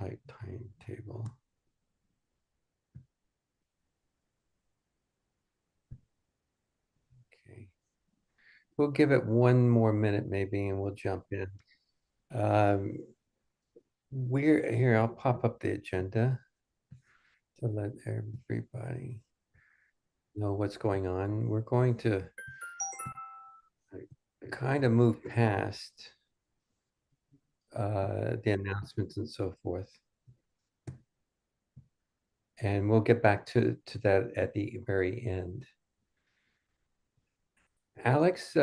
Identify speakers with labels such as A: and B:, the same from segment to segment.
A: tight timetable. Okay. We'll give it one more minute maybe and we'll jump in. Um, we're here, I'll pop up the agenda to let everybody know what's going on. We're going to kind of move past the announcements and so forth. And we'll get back to that at the very end. Alex,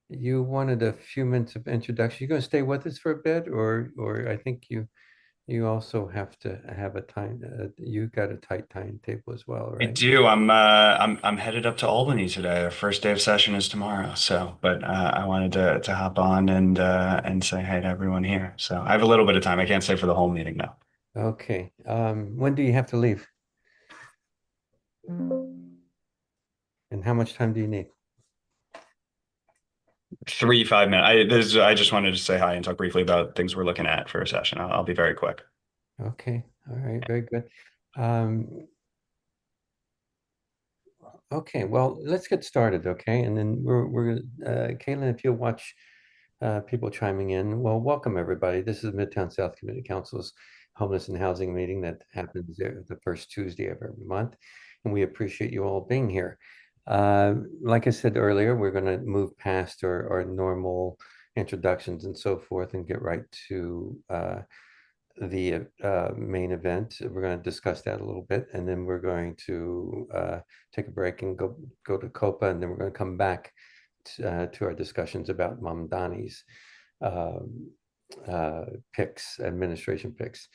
A: you wanted a few minutes of introduction. You going to stay with us for a bit, or I think you also have to have a time. You got a tight timetable as well,
B: I
A: right?
B: do. I'm headed up to Albany today. Our first day of session is tomorrow. So, but I wanted to hop on and say hi to everyone here. So I have a little bit of time. I can't stay for the whole meeting though.
A: Okay. When do you have to leave, and how much time do you need?
B: 3 5 minutes. I just wanted to say hi and talk briefly about things we're looking at for a session. I'll be very quick.
A: Okay. All right. Very good. Um, okay. Well, let's get started. Okay, and then we're Caitlin, if you'll watch people chiming in. Well, welcome everybody. This is Midtown South Community Council's Homeless and Housing Meeting that happens the first Tuesday of every month, and we appreciate you all being here. Like I said earlier, we're going to move past our normal introductions and so forth and get right to the main event. We're going to discuss that a little bit, and then we're going to take a break and go to COPA, and then we're going to come back to our discussions about Mamdani's um, picks, administration picks.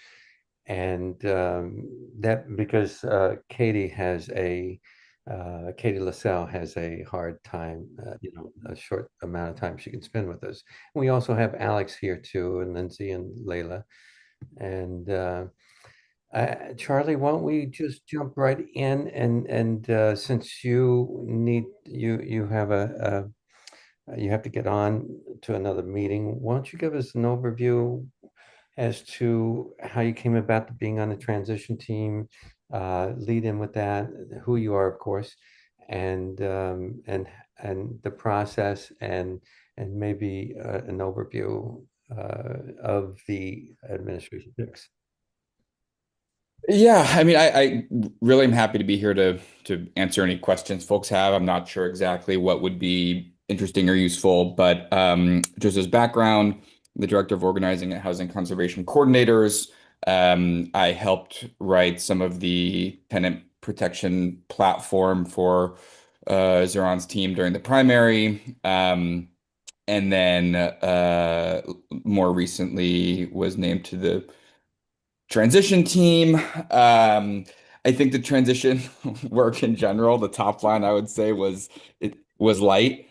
A: And that because Katie LaSalle has a hard time, a short amount of time she can spend with us. We also have Alex here too, and Lindsay and Layla. And Charlie, why don't we just jump right in and since you have you have to get on to another meeting. Why don't you give us an overview as to how you came about being on the transition team, lead in with that, who you are, of course, and the process and maybe an overview of the administration picks.
C: Yeah, I mean, I really am happy to be here to answer any questions folks have. I'm not sure exactly what would be interesting or useful, but just as background, the director of organizing at Housing Conservation Coordinators. I helped write some of the tenant protection platform for Zeron's team during the primary. And then more recently was named to the transition team. I think the transition work in general, the top line I would say was it was light.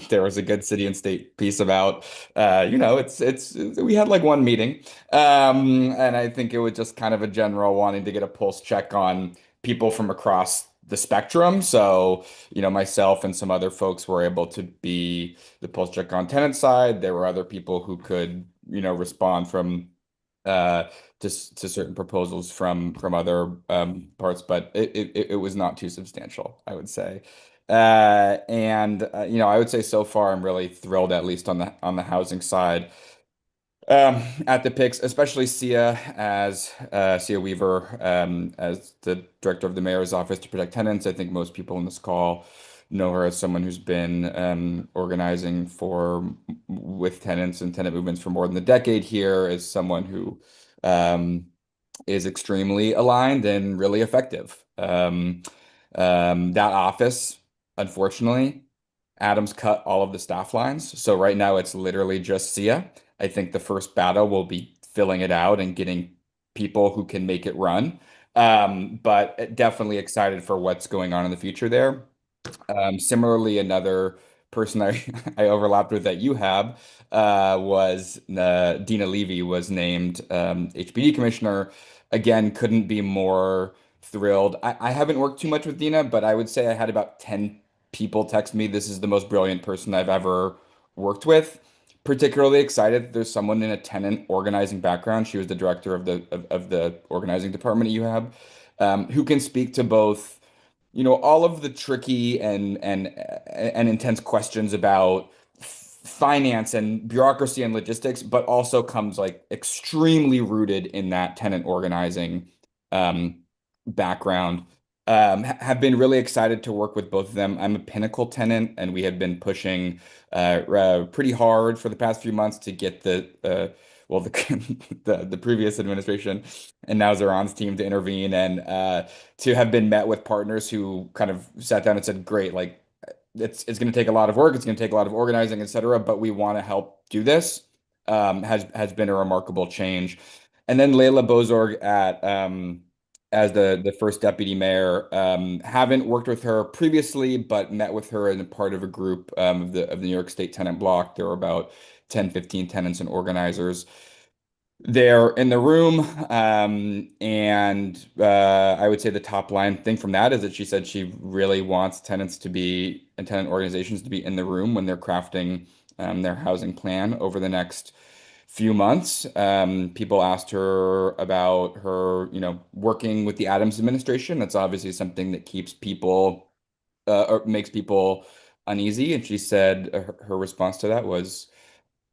C: There was a good city and state piece about, it's we had like one meeting, and I think it was just kind of a general wanting to get a pulse check on people from across the spectrum. So, myself and some other folks were able to be the pulse check on tenant side. There were other people who could, respond from uh, to certain proposals from other parts, but it was not too substantial, I would say. And I would say so far I'm really thrilled, at least on the housing side, at the picks, especially Sia Weaver as the director of the mayor's office to protect tenants. I think most people in this call know her as someone who's been organizing with tenants and tenant movements for more than a decade here, as someone who um, is extremely aligned and really effective. That office, unfortunately, Adams cut all of the staff lines. So right now it's literally just Sia. I think the first battle will be filling it out and getting people who can make it run. But definitely excited for what's going on in the future there. Similarly, another person I overlapped with at UHAB was Dina Levy was named HPD commissioner. Again, couldn't be more thrilled. I haven't worked too much with Dina, but I would say I had about 10 people text me, this is the most brilliant person I've ever worked with. particularly excited that there's someone in a tenant organizing background. She was the director of the organizing department at UHAB, who can speak to both, all of the tricky and intense questions about finance and bureaucracy and logistics, but also comes like extremely rooted in that tenant organizing um, background. Have been really excited to work with both of them. I'm a Pinnacle tenant, and we have been pushing pretty hard for the past few months to get well, the previous administration and now Zoran's team to intervene and to have been met with partners who kind of sat down and said, great, like it's going to take a lot of work, it's going to take a lot of organizing, etc., but we want to help do this. Has been a remarkable change. And then Leila Bozorg at as the first deputy mayor. Haven't worked with her previously, but met with her and part of a group of the New York State tenant block. There were about 10, 15 tenants and organizers there in the room. And I would say the top line thing from that is that she said she really wants tenants to be and tenant organizations to be in the room when they're crafting their housing plan over the next few months. People asked her about her, working with the Adams administration. That's obviously something that keeps people or makes people uneasy. And she said her response to that was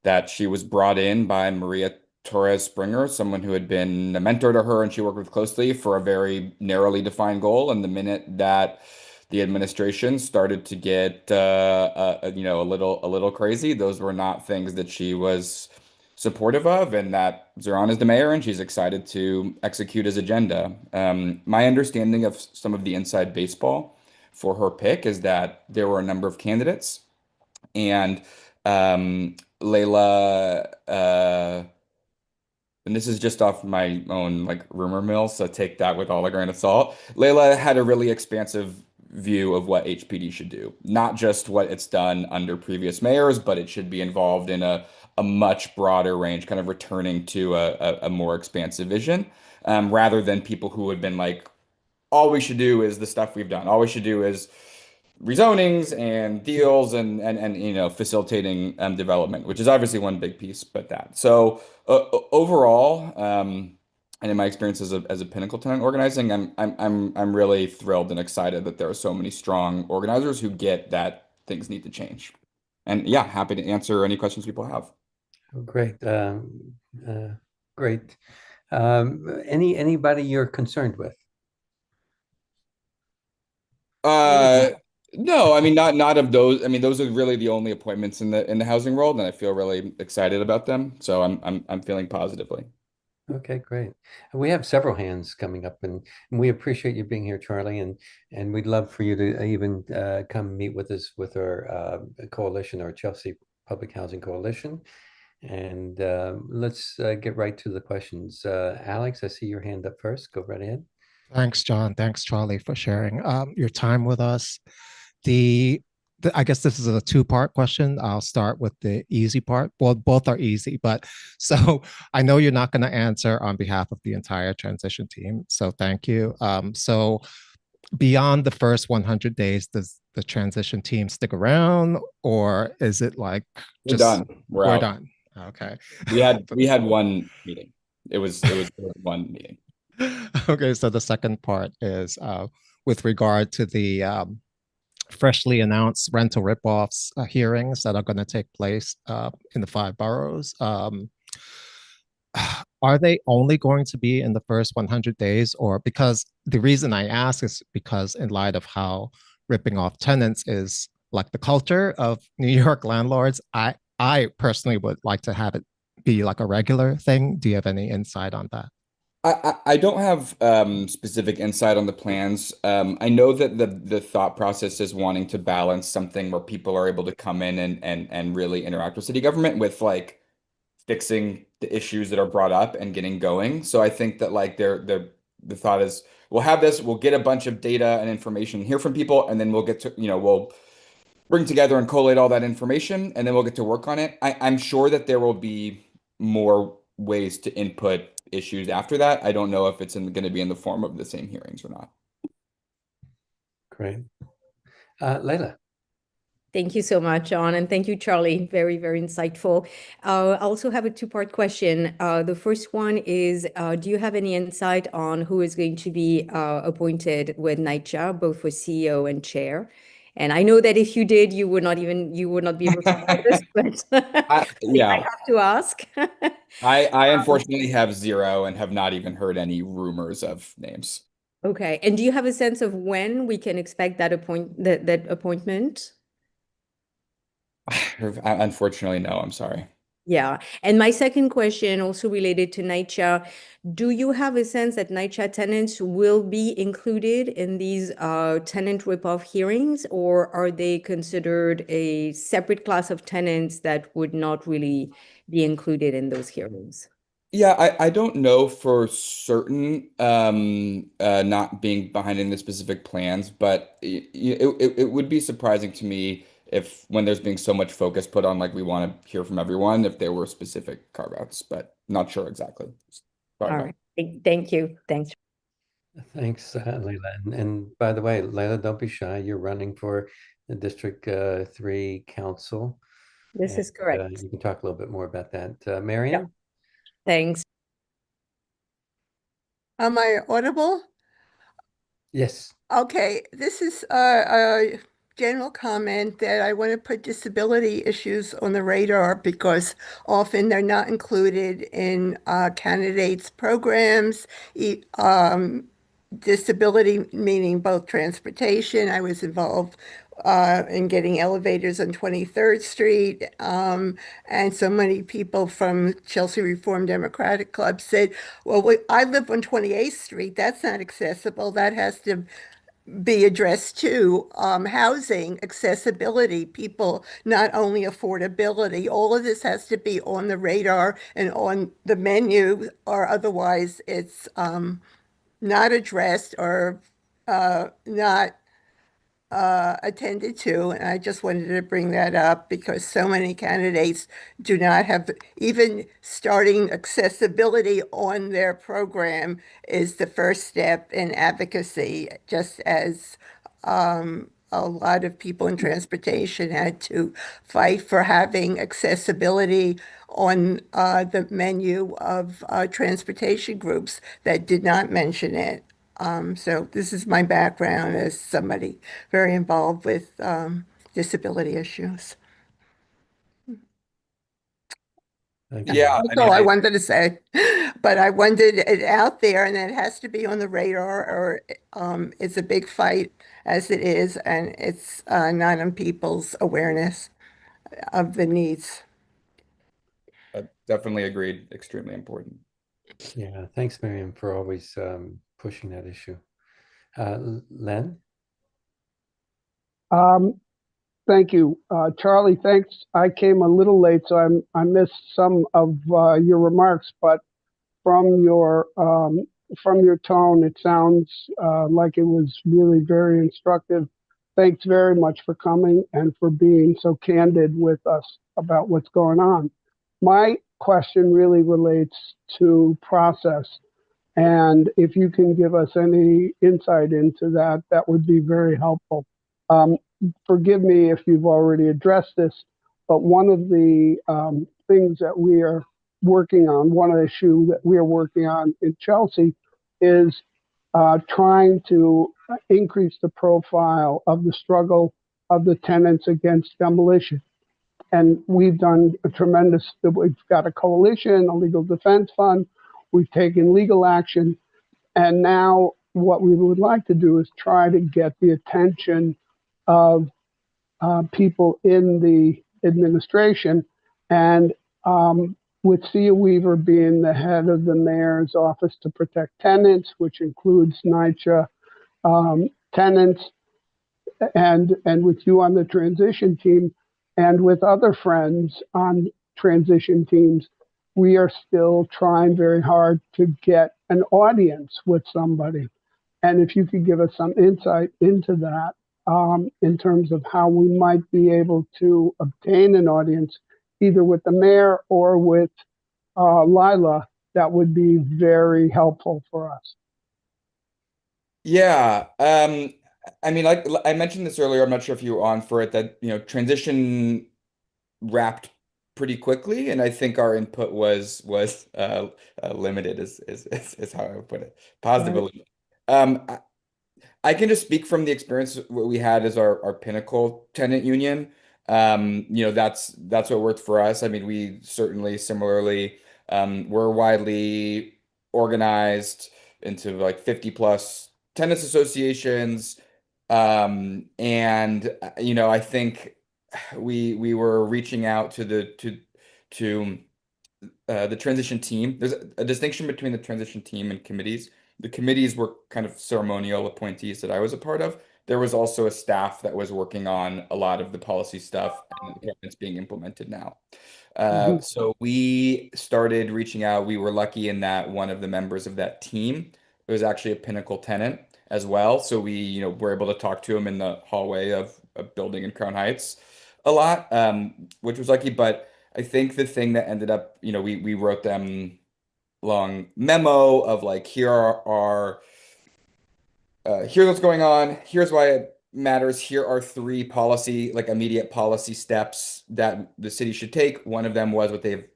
C: that she was brought in by Maria Torres Springer, someone who had been a mentor to her and she worked with closely for a very narrowly defined goal. And the minute that the administration started to get a little crazy, those were not things that she was supportive of, and that Zoran is the mayor and she's excited to execute his agenda. My understanding of some of the inside baseball for her pick is that there were a number of candidates, and Layla, and this is just off my own like rumor mill, so take that with all a grain of salt. Layla had a really expansive view of what HPD should do, not just what it's done under previous mayors, but it should be involved in a much broader range, kind of returning to a more expansive vision, rather than people who had been like, all we should do is the stuff we've done. All we should do is rezonings and deals and facilitating development, which is obviously one big piece, but that. So overall, and in my experience as a Pinnacle tenant organizing, I'm really thrilled and excited that there are so many strong organizers who get that things need to change. And yeah, happy to answer any questions people have.
A: Oh, great. Great. Anybody you're concerned with?
C: No, I mean not of those. I mean those are really the only appointments in the housing world, and I feel really excited about them. So I'm feeling positively.
A: Okay, great. We have several hands coming up, and we appreciate you being here, Charlie, and we'd love for you to even come meet with us with our coalition, our Chelsea Public Housing Coalition. And let's get right to the questions. Alex, I see your hand up first. Go right ahead.
D: Thanks, John. Thanks, Charlie, for sharing your time with us. I guess this is a two-part question. I'll start with the easy part. Well, both are easy, but so I know you're not going to answer on behalf of the entire transition team. So thank you. So beyond the first 100 days, does the transition team stick around, or is it like
C: We're done?
D: We're done. Okay.
C: We had one meeting. It was one meeting.
D: Okay, so the second part is with regard to the freshly announced rental ripoffs hearings that are going to take place in the 5 boroughs. Are they only going to be in the first 100 days? Or because the reason I ask is because in light of how ripping off tenants is like the culture of New York landlords, I personally would like to have it be like a regular thing. Do you have any insight on that?
C: I don't have specific insight on the plans. I know that the thought process is wanting to balance something where people are able to come in and really interact with city government with like fixing the issues that are brought up and getting going. So I think that like the thought is we'll have this, we'll get a bunch of data and information here from people, and then we'll get to, we'll bring together and collate all that information, and then we'll get to work on it. I'm sure that there will be more ways to input issues after that. I don't know if it's going to be in the form of the same hearings or not.
A: Great. Layla.
E: Thank you so much, John, and thank you, Charlie. Very, very insightful. I also have a two-part question. The first one is, do you have any insight on who is going to be appointed with NYCHA, both for CEO and chair? And I know that if you did, you would not be able to answer this, but I
C: Yeah,
E: have to ask.
C: I unfortunately have zero and have not even heard any rumors of names.
E: Okay. And do you have a sense of when we can expect that appointment?
C: Unfortunately, no, I'm sorry.
E: Yeah. And my second question, also related to NYCHA, do you have a sense that NYCHA tenants will be included in these tenant rip-off hearings, or are they considered a separate class of tenants that would not really be included in those hearings?
C: Yeah, I don't know for certain, not being behind in the specific plans, but it would be surprising to me if when there's being so much focus put on like we want to hear from everyone, if there were specific carve-outs, but not sure exactly. Sorry
E: All
C: about
E: right. Thank you. Thanks.
A: Thanks, Leila. And by the way, Leila, don't be shy. You're running for the District 3 Council.
E: This is correct.
A: You can talk a little bit more about that.
E: Yeah.
A: Marion?
E: Thanks.
F: Am I audible?
A: Yes.
F: Okay, this is a general comment that I want to put disability issues on the radar because often they're not included in candidates' programs. Disability meaning both transportation. I was involved in getting elevators on 23rd Street. And so many people from Chelsea Reform Democratic Club said, well, I live on 28th Street. That's not accessible. That has to be addressed too. Housing, accessibility, people, not only affordability. All of this has to be on the radar and on the menu, or otherwise it's not addressed or not attended to. And I just wanted to bring that up because so many candidates do not have, even starting accessibility on their program is the first step in advocacy, just as a lot of people in transportation had to fight for having accessibility on the menu of transportation groups that did not mention it. So this is my background as somebody very involved with disability issues.
C: Yeah,
F: That's all I wanted to say, but I wanted it out there, and it has to be on the radar, or it's a big fight as it is, and it's not on people's awareness of the needs.
C: definitely agreed. Extremely important.
A: Yeah. Thanks, Miriam, for always pushing that issue. Len?
G: Thank you, Charlie. Thanks. I came a little late, so I missed some of your remarks, but from your tone, it sounds like it was really very instructive. Thanks very much for coming and for being so candid with us about what's going on. My question really relates to process, and if you can give us any insight into that, that would be very helpful. Forgive me if you've already addressed this, but one of the things that we are working on, one issue that we are working on in Chelsea is trying to increase the profile of the struggle of the tenants against demolition. And we've done we've got a coalition, a legal defense fund, we've taken legal action, and now what we would like to do is try to get the attention of people in the administration, and with Cia Weaver being the head of the mayor's office to protect tenants, which includes NYCHA tenants, and with you on the transition team, and with other friends on transition teams, we are still trying very hard to get an audience with somebody. And if you could give us some insight into that, in terms of how we might be able to obtain an audience, either with the mayor or with Lila, that would be very helpful for us.
C: Yeah, I mean, like I mentioned this earlier, I'm not sure if you were on for it, that, transition wrapped pretty quickly, and I think our input was limited, is how I would put it,
G: Right.
C: positively. I can just speak from the experience what we had as our Pinnacle tenant union. That's what worked for us. I mean, we certainly similarly were widely organized into like 50 plus tenants associations. I think we were reaching out to the transition team. There's a distinction between the transition team and committees. The committees were kind of ceremonial appointees that I was a part of. There was also a staff that was working on a lot of the policy stuff and it's being implemented now.
G: Mhm.
C: So we started reaching out. We were lucky in that one of the members of that team was actually a Pinnacle tenant as well. So we, were able to talk to him in the hallway of a building in Crown Heights a lot, which was lucky. But I think the thing that ended up, we wrote them long memo of like, here's what's going on. Here's why it matters. Here are three immediate policy steps that the city should take. One of them was what they've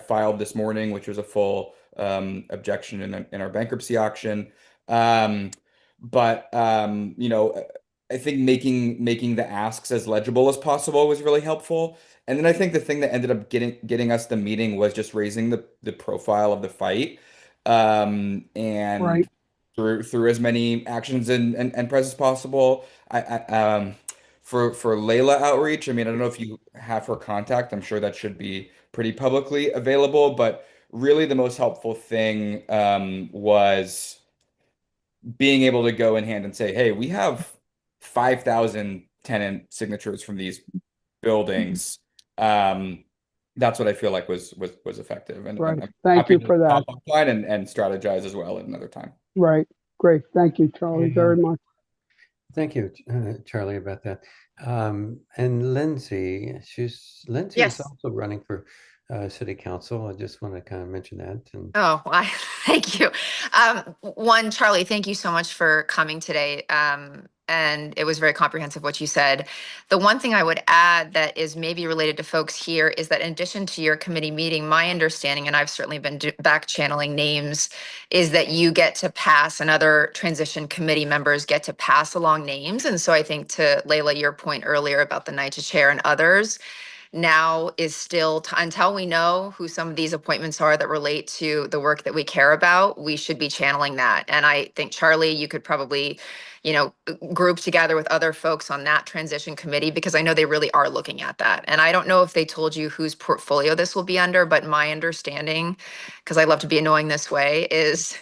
C: filed this morning, which was a full objection in our bankruptcy auction. But I think making the asks as legible as possible was really helpful. And then I think the thing that ended up getting us the meeting was just raising the profile of the fight. And
G: Right.
C: through as many actions and press as possible. For Layla outreach, I mean, I don't know if you have her contact. I'm sure that should be pretty publicly available, but really the most helpful thing was being able to go in hand and say, hey, we have 5,000 tenant signatures from these buildings. That's what I feel like was effective, and
G: Right.
C: I'm
G: Thank
C: happy
G: you
C: to
G: for that.
C: hop offline and strategize as well at another time.
G: Right. Great. Thank you, Charlie,
A: Yeah.
G: very much.
A: Thank you, Charlie, about that. And Lindsay, Lindsay is
H: Yes.
A: also running for city council. I just want to kind of mention that. And
H: Oh, why? Thank you. One, Charlie, thank you so much for coming today. And it was very comprehensive what you said. The one thing I would add that is maybe related to folks here is that in addition to your committee meeting, my understanding, and I've certainly been back channeling names, is that you get to pass and other transition committee members get to pass along names. And so I think to Layla, your point earlier about the NYCHA chair and others, now is still until we know who some of these appointments are that relate to the work that we care about, we should be channeling that. And I think, Charlie, you could probably, group together with other folks on that transition committee, because I know they really are looking at that. And I don't know if they told you whose portfolio this will be under, but my understanding, because I love to be annoying this way, is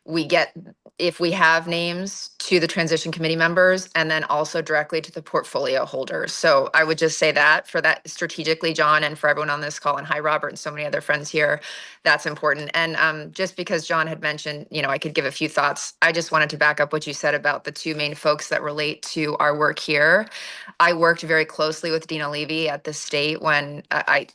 H: we get, if we have names, to the transition committee members and then also directly to the portfolio holders. So I would just say that for that strategically, John, and for everyone on this call, and hi, Robert, and so many other friends here, that's important. And just because John had mentioned, I could give a few thoughts. I just wanted to back up what you said about the two main folks that relate to our work here. I worked very closely with Dina Levy at the state when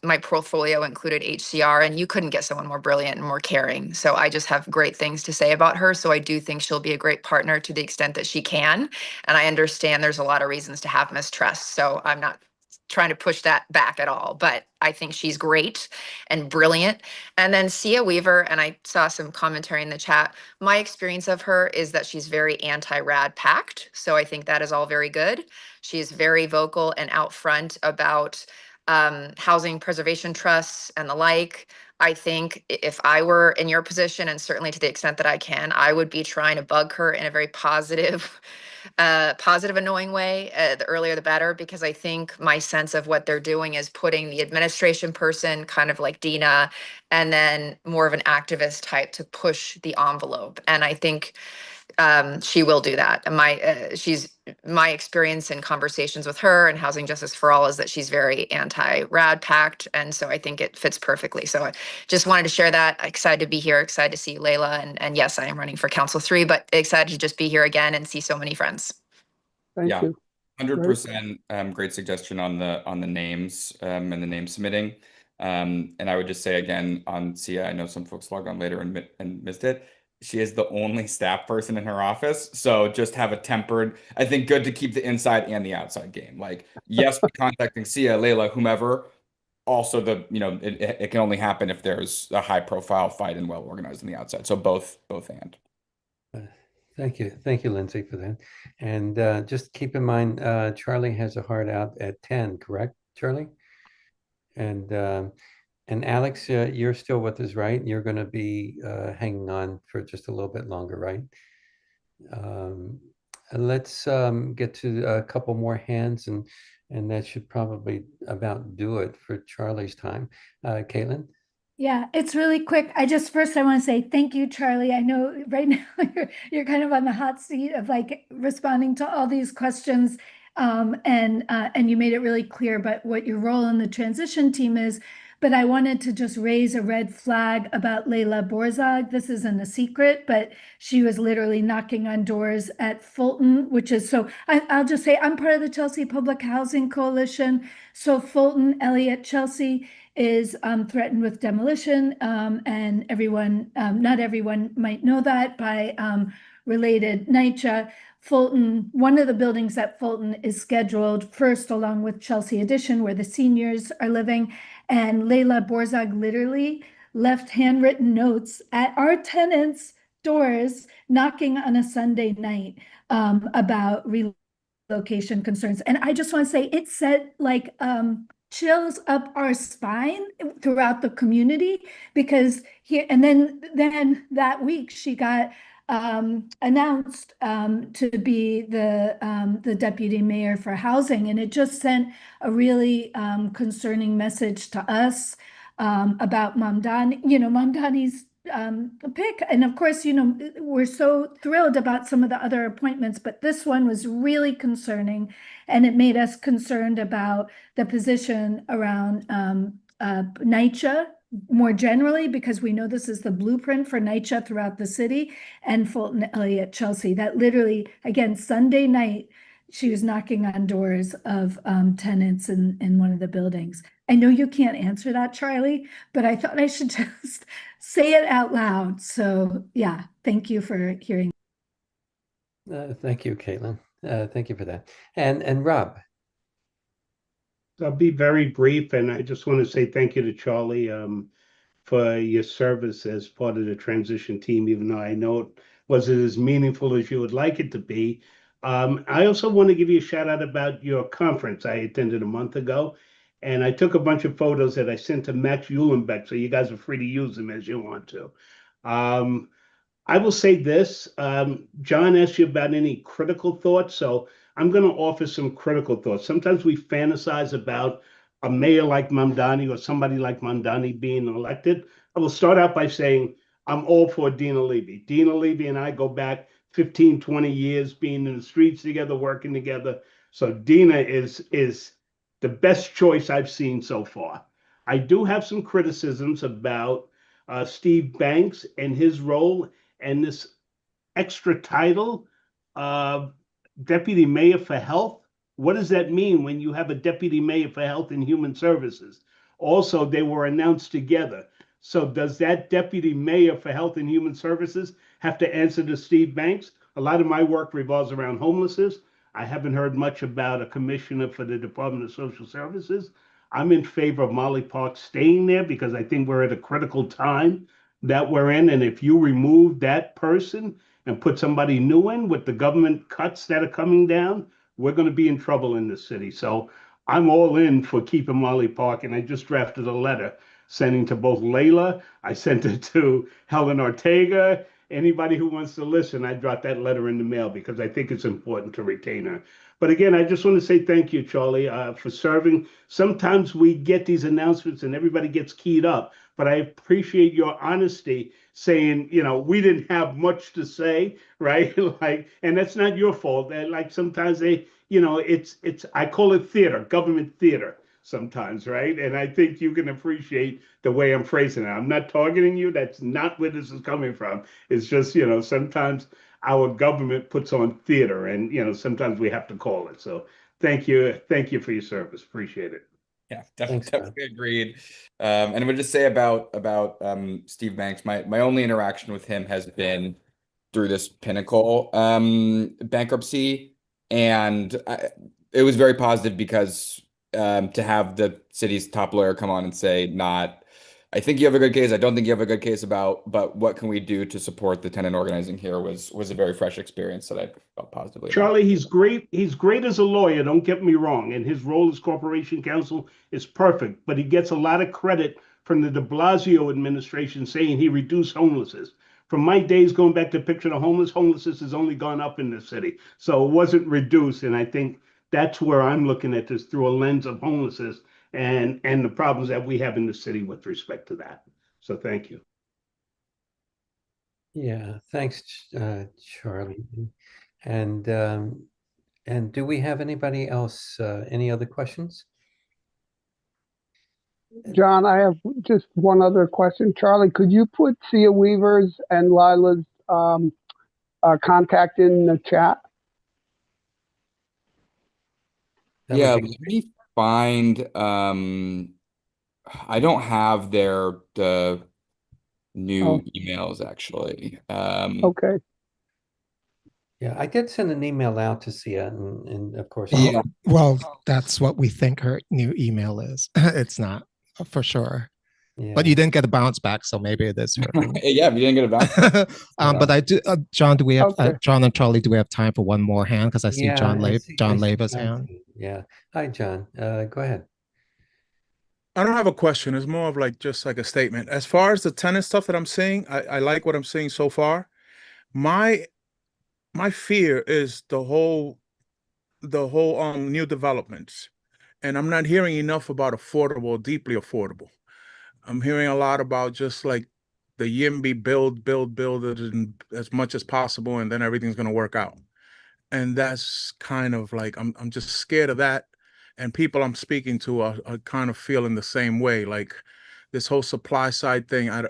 H: my portfolio included HCR, and you couldn't get someone more brilliant and more caring. So I just have great things to say about her. So I do think she'll be a great partner to the extent that she can. And I understand there's a lot of reasons to have mistrust. So I'm not trying to push that back at all, but I think she's great and brilliant. And then Sia Weaver, and I saw some commentary in the chat. My experience of her is that she's very anti-rad pact. So I think that is all very good. She's very vocal and out front about housing preservation trusts and the like. I think if I were in your position, and certainly to the extent that I can, I would be trying to bug her in a very positive, annoying way. The earlier, the better, because I think my sense of what they're doing is putting the administration person, kind of like Dina, and then more of an activist type to push the envelope. And I think she will do that. And my experience in conversations with her and Housing Justice for All is that she's very anti-rad pact, and so I think it fits perfectly. So I just wanted to share that. Excited to be here. Excited to see you, Layla, and yes, I am running for Council 3, but excited to just be here again and see so many friends.
G: Thank
C: Yeah.
G: you.
C: 100% great suggestion on the names and the name submitting. And I would just say again on Sia, I know some folks logged on later and missed it. she is the only staff person in her office. So just have a tempered, I think good to keep the inside and the outside game. Like, yes, be contacting Sia, Layla, whomever. Also, it can only happen if there's a high profile fight and well organized on the outside. So both and.
A: Thank you, Lindsay, for that. And just keep in mind, Charlie has a hard out at 10, correct, Charlie? And Alex, you're still with us, right? You're going to be hanging on for just a little bit longer, right? And let's get to a couple more hands, and that should probably about do it for Charlie's time. Caitlin?
I: Yeah, it's really quick. I want to say thank you, Charlie. I know right now you're kind of on the hot seat of like responding to all these questions. And you made it really clear about what your role in the transition team is. But I wanted to just raise a red flag about Layla Borzag. This isn't a secret, but she was literally knocking on doors at Fulton, which is I'll just say I'm part of the Chelsea Public Housing Coalition. So Fulton, Elliott, Chelsea is threatened with demolition, and everyone, not everyone might know that by related NYCHA. Fulton, one of the buildings at Fulton is scheduled first along with Chelsea Addition, where the seniors are living. And Layla Borzag literally left handwritten notes at our tenants' doors, knocking on a Sunday night about relocation concerns. And I just want to say it said like chills up our spine throughout the community, because here and then that week she got announced to be the deputy mayor for housing, and it just sent a really concerning message to us about Mamdani. Mamdani's pick, and of course, we're so thrilled about some of the other appointments, but this one was really concerning, and it made us concerned about the position around NYCHA more generally, because we know this is the blueprint for NYCHA throughout the city, and Fulton, Elliott, Chelsea, that literally, again, Sunday night, she was knocking on doors of tenants in one of the buildings. I know you can't answer that, Charlie, but I thought I should just say it out loud. So yeah, thank you for hearing.
A: Thank you, Caitlin. Thank you for that. And Rob?
J: I'll be very brief, and I just want to say thank you to Charlie for your service as part of the transition team, even though I know it wasn't as meaningful as you would like it to be. I also want to give you a shout out about your conference I attended a month ago, and I took a bunch of photos that I sent to Max Uhlenbeck, so you guys are free to use them as you want to. I will say this, John asked you about any critical thoughts, so I'm going to offer some critical thoughts. Sometimes we fantasize about a mayor like Mamdani or somebody like Mamdani being elected. I will start out by saying I'm all for Dina Levy. Dina Levy and I go back 15, 20 years being in the streets together, working together. So Dina is the best choice I've seen so far. I do have some criticisms about Steve Banks and his role and this extra title of Deputy Mayor for Health. What does that mean when you have a Deputy Mayor for Health and Human Services? Also, they were announced together. So does that Deputy Mayor for Health and Human Services have to answer to Steve Banks? A lot of my work revolves around homelessness. I haven't heard much about a commissioner for the Department of Social Services. I'm in favor of Molly Park staying there because I think we're at a critical time that we're in. And if you remove that person and put somebody new in with the government cuts that are coming down, we're going to be in trouble in this city. So I'm all in for keeping Molly Park. And I just drafted a letter sending to both Layla. I sent it to Helen Ortega. Anybody who wants to listen, I dropped that letter in the mail because I think it's important to retain her. But again, I just want to say thank you, Charlie, for serving. Sometimes we get these announcements and everybody gets keyed up, but I appreciate your honesty saying, we didn't have much to say, right? And that's not your fault. Like sometimes they, I call it theater, government theater sometimes, right? And I think you can appreciate the way I'm phrasing it. I'm not targeting you. That's not where this is coming from. It's just, sometimes our government puts on theater and, sometimes we have to call it. So thank you. Thank you for your service. Appreciate it.
C: Yeah,
A: Thanks, John.
C: definitely agreed. And I would just say about Steve Banks, my only interaction with him has been through this Pinnacle bankruptcy, and it was very positive because to have the city's top lawyer come on and say, not, I think you have a good case, I don't think you have a good case but what can we do to support the tenant organizing here was a very fresh experience that I felt positively about.
J: Charlie, he's great. He's great as a lawyer, don't get me wrong. And his role as corporation counsel is perfect, but he gets a lot of credit from the de Blasio administration saying he reduced homelessness. From my days going back to Picture the Homeless, homelessness has only gone up in the city. So it wasn't reduced. And I think that's where I'm looking at this, through a lens of homelessness and the problems that we have in the city with respect to that. So thank you.
A: Yeah, thanks, Charlie. And do we have anybody else? Any other questions?
G: John, I have just one other question. Charlie, could you put Sia Weaver's and Lila's contact in the chat?
A: That
C: Yeah,
A: would be
C: let me find I don't have the new emails actually.
G: Okay.
A: Yeah, I did send an email out to Sia, and of course,
C: Yeah.
D: Well, that's what we think her new email is. It's not for sure.
A: yeah.
D: But you didn't get a bounce back, so maybe it is her.
C: Yeah, if you didn't get a bounce.
D: But I do, John. Do we have
G: Okay.
D: John and Charlie? Do we have time for one more hand? Because I see
A: Yeah,
D: John
A: I see
D: Lava's
A: John's
D: hand.
A: hand. Yeah. Hi, John. Go ahead.
K: I don't have a question. It's more of like just like a statement. As far as the tenant stuff that I'm seeing, I like what I'm seeing so far. My fear is the whole new developments. And I'm not hearing enough about affordable, deeply affordable. I'm hearing a lot about just like the YIMBY build it in as much as possible, and then everything's gonna work out. And that's kind of like I'm just scared of that. And people I'm speaking to are kind of feeling the same way. Like this whole supply side thing, I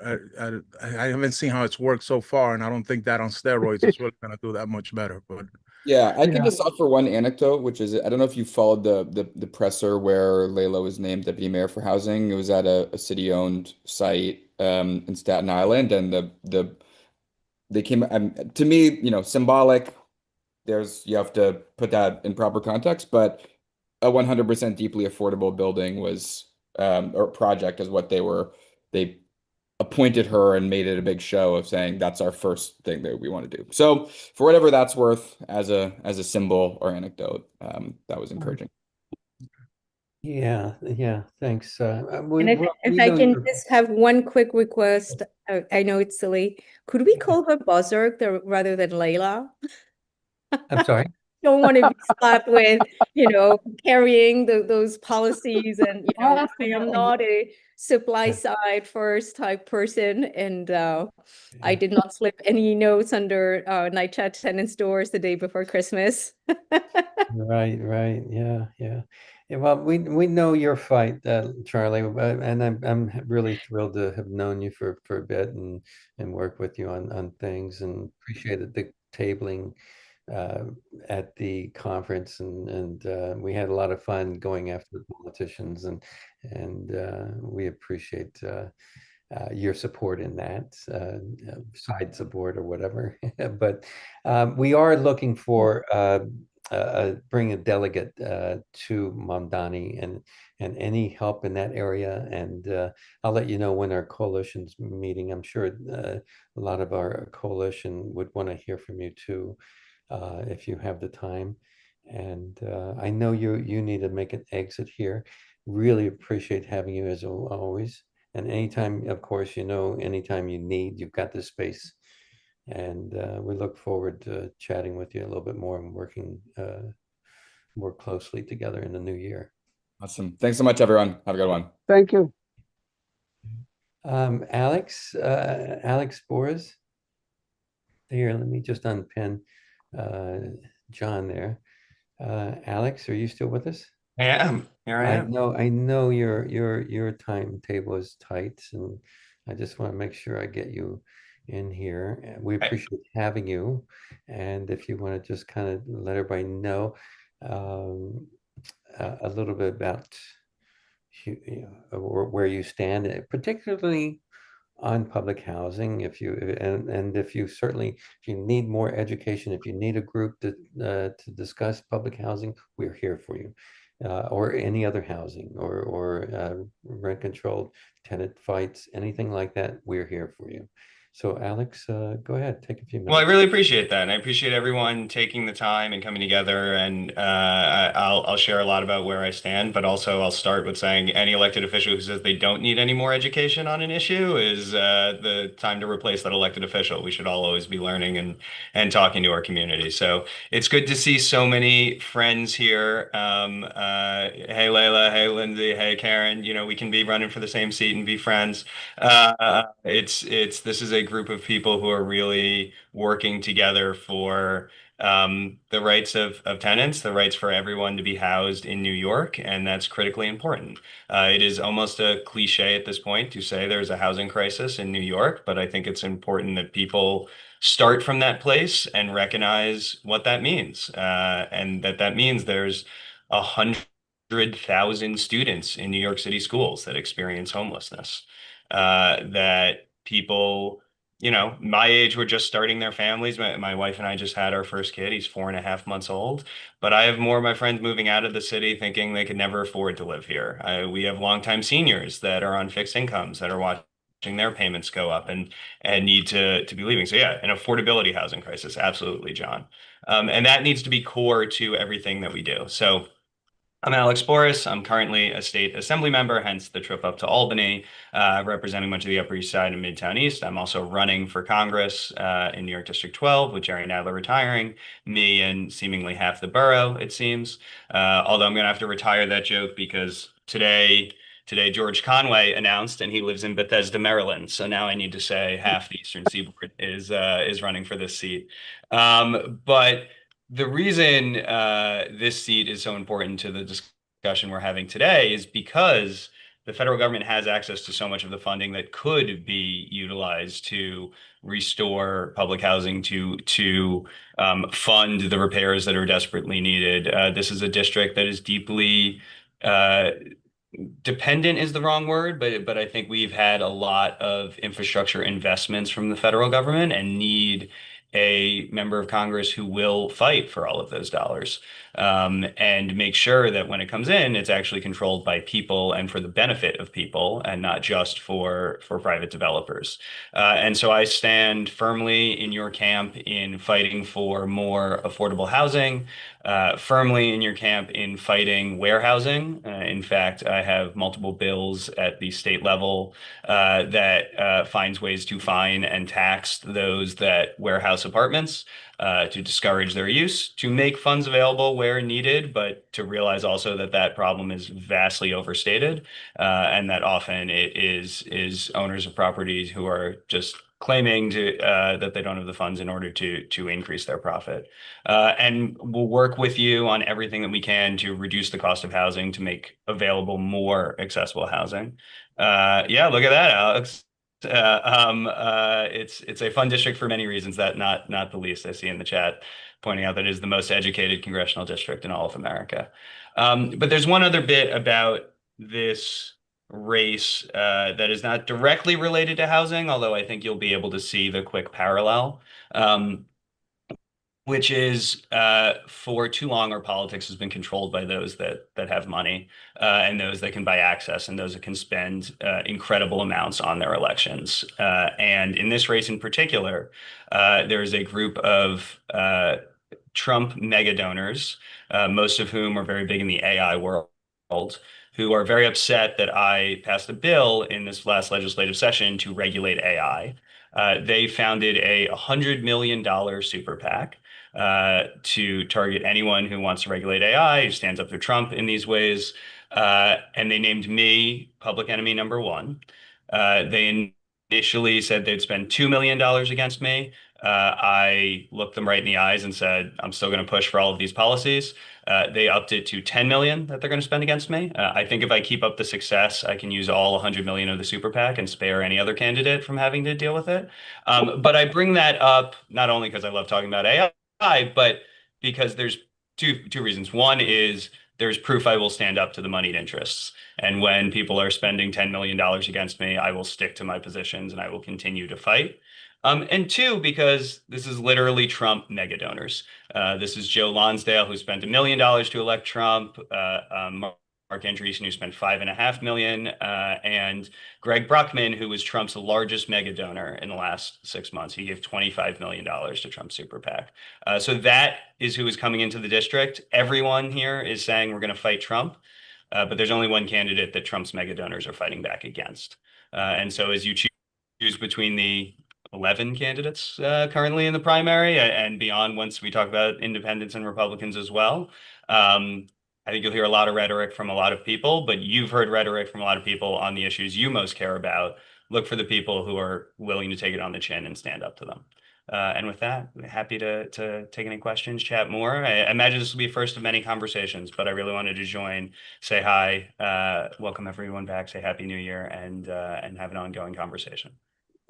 K: haven't seen how it's worked so far, and I don't think that on steroids is really gonna do that much better. But
C: Yeah, I can
G: Yeah.
C: just offer one anecdote, which is I don't know if you followed the presser where Layla was named deputy mayor for housing. It was at a city-owned site in Staten Island, and they came to me, symbolic. You have to put that in proper context, but a 100% deeply affordable building was or project is what they appointed her and made it a big show of saying that's our first thing that we want to do. So for whatever that's worth as a symbol or anecdote, that was encouraging.
A: Yeah, thanks.
E: And if I can just have one quick request, I know it's silly. Could we call her Buzzard rather than Layla?
A: I'm sorry.
E: Don't want to be slapped with, carrying those policies and, I am not a supply side first type person. And I did not slip any notes under NYCHA tenants' doors the day before Christmas.
A: Right. Yeah. Well, we know your fight, Charlie, and I'm really thrilled to have known you for a bit and work with you on things, and appreciated the tabling at the conference, and we had a lot of fun going after the politicians, and we appreciate your support in that, side support or whatever. But we are looking for bring a delegate to Mamdani, and any help in that area. And I'll let you know when our coalition's meeting. I'm sure a lot of our coalition would want to hear from you too, if you have the time. And I know you need to make an exit here. Really appreciate having you as always. And anytime, of course, anytime you need, you've got this space. And we look forward to chatting with you a little bit more and working more closely together in the new year.
C: Awesome. Thanks so much, everyone. Have a good one.
G: Thank you.
A: Alex Boris. Here, let me just unpin John there. Alex, are you still with us?
B: I am. Here I am.
A: I know your timetable is tight, and I just want to make sure I get you in here. We appreciate having you. And if you want to just kind of let everybody know a little bit about where you stand, particularly on public housing. If you and if you certainly, if you need more education, if you need a group to discuss public housing, we're here for you, or any other housing, or rent controlled tenant fights, anything like that, we're here for you. So Alex, go ahead, take a few minutes.
B: Well, I really appreciate that. And I appreciate everyone taking the time and coming together. And I'll share a lot about where I stand, but also I'll start with saying any elected official who says they don't need any more education on an issue is the time to replace that elected official. We should all always be learning and talking to our community. So it's good to see so many friends here. Hey, Layla. Hey, Lindsay. Hey, Karen. You know, we can be running for the same seat and be friends. This is a group of people who are really working together for the rights of tenants, the rights for everyone to be housed in New York, and that's critically important. It is almost a cliche at this point to say there's a housing crisis in New York, but I think it's important that people start from that place and recognize what that means, and that means there's 100,000 students in New York City schools that experience homelessness. That people, you know, my age were just starting their families. My wife and I just had our first kid. He's 4.5 months old. But I have more of my friends moving out of the city thinking they could never afford to live here. We have longtime seniors that are on fixed incomes that are watching their payments go up and need to be leaving. So yeah, an affordability housing crisis. Absolutely, John. And that needs to be core to everything that we do. So I'm Alex Boris. I'm currently a state assembly member, hence the trip up to Albany, representing much of the Upper East Side and Midtown East. I'm also running for Congress in New York District 12 with Jerry Nadler retiring, me and seemingly half the borough, it seems. Although I'm going to have to retire that joke because today George Conway announced, and he lives in Bethesda, Maryland. So now I need to say half the Eastern Seaboard is running for this seat. But the reason this seat is so important to the discussion we're having today is because the federal government has access to so much of the funding that could be utilized to restore public housing, to fund the repairs that are desperately needed. This is a district that is deeply dependent is the wrong word, but I think we've had a lot of infrastructure investments from the federal government and need a member of Congress who will fight for all of those dollars, and make sure that when it comes in, it's actually controlled by people and for the benefit of people and not just for private developers. And so I stand firmly in your camp in fighting for more affordable housing, firmly in your camp in fighting warehousing. In fact, I have multiple bills at the state level that finds ways to fine and tax those that warehouse apartments, to discourage their use, to make funds available where needed, but to realize also that that problem is vastly overstated, and that often it is owners of properties who are just claiming that they don't have the funds in order to increase their profit. And we'll work with you on everything that we can to reduce the cost of housing, to make available more accessible housing. Yeah, look at that, Alex. It's a fun district for many reasons, that not the least. I see in the chat pointing out that it is the most educated congressional district in all of America. But there's one other bit about this race that is not directly related to housing, although I think you'll be able to see the quick parallel, which is for too long our politics has been controlled by those that have money, and those that can buy access, and those that can spend incredible amounts on their elections. And in this race in particular, there is a group of Trump mega donors, most of whom are very big in the AI world, who are very upset that I passed a bill in this last legislative session to regulate AI. They founded a $100 million super PAC to target anyone who wants to regulate AI, who stands up to Trump in these ways. And they named me public enemy number one. They initially said they'd spend $2 million against me. I looked them right in the eyes and said, I'm still going to push for all of these policies. They upped it to 10 million that they're going to spend against me. I think if I keep up the success, I can use all 100 million of the super PAC and spare any other candidate from having to deal with it. But I bring that up not only because I love talking about AI, but because there's two reasons. One is there's proof I will stand up to the moneyed interests. And when people are spending $10 million against me, I will stick to my positions and I will continue to fight. And two, because this is literally Trump mega donors. This is Joe Lonsdale, who spent $1 million to elect Trump, Mark Andreessen, who spent $5.5 million, and Greg Bruckman, who was Trump's largest mega donor in the last 6 months. He gave $25 million to Trump's super PAC. So that is who is coming into the district. Everyone here is saying we're going to fight Trump, but there's only one candidate that Trump's mega donors are fighting back against. And so as you choose between the 11 candidates currently in the primary and beyond, once we talk about independents and Republicans as well, I think you'll hear a lot of rhetoric from a lot of people, but you've heard rhetoric from a lot of people on the issues you most care about. Look for the people who are willing to take it on the chin and stand up to them. And with that, happy to take any questions, chat more. I imagine this will be first of many conversations, but I really wanted to join, say hi, welcome everyone back, say Happy New Year, and have an ongoing conversation.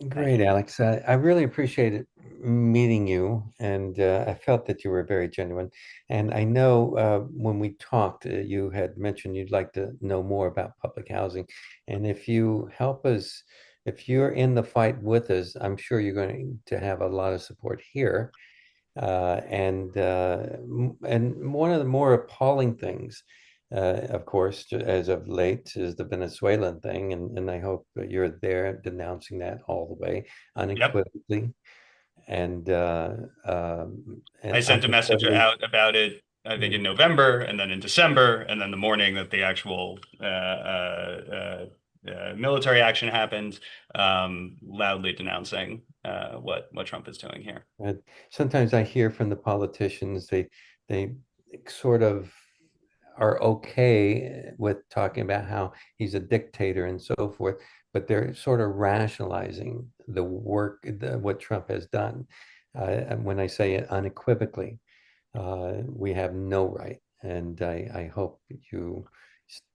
A: Great, Alex. I really appreciated meeting you, and I felt that you were very genuine. And I know when we talked, you had mentioned you'd like to know more about public housing. And if you help us, if you're in the fight with us, I'm sure you're going to have a lot of support here. And one of the more appalling things, of course, as of late, is the Venezuelan thing, and I hope that you're there denouncing that all the way, unequivocally. And
B: I sent a message out about it, I think in November, and then in December, and then the morning that the actual military action happened, loudly denouncing what Trump is doing here.
A: And sometimes I hear from the politicians, they sort of are okay with talking about how he's a dictator and so forth, but they're sort of rationalizing the work, what Trump has done. And when I say it unequivocally, we have no right. And I hope you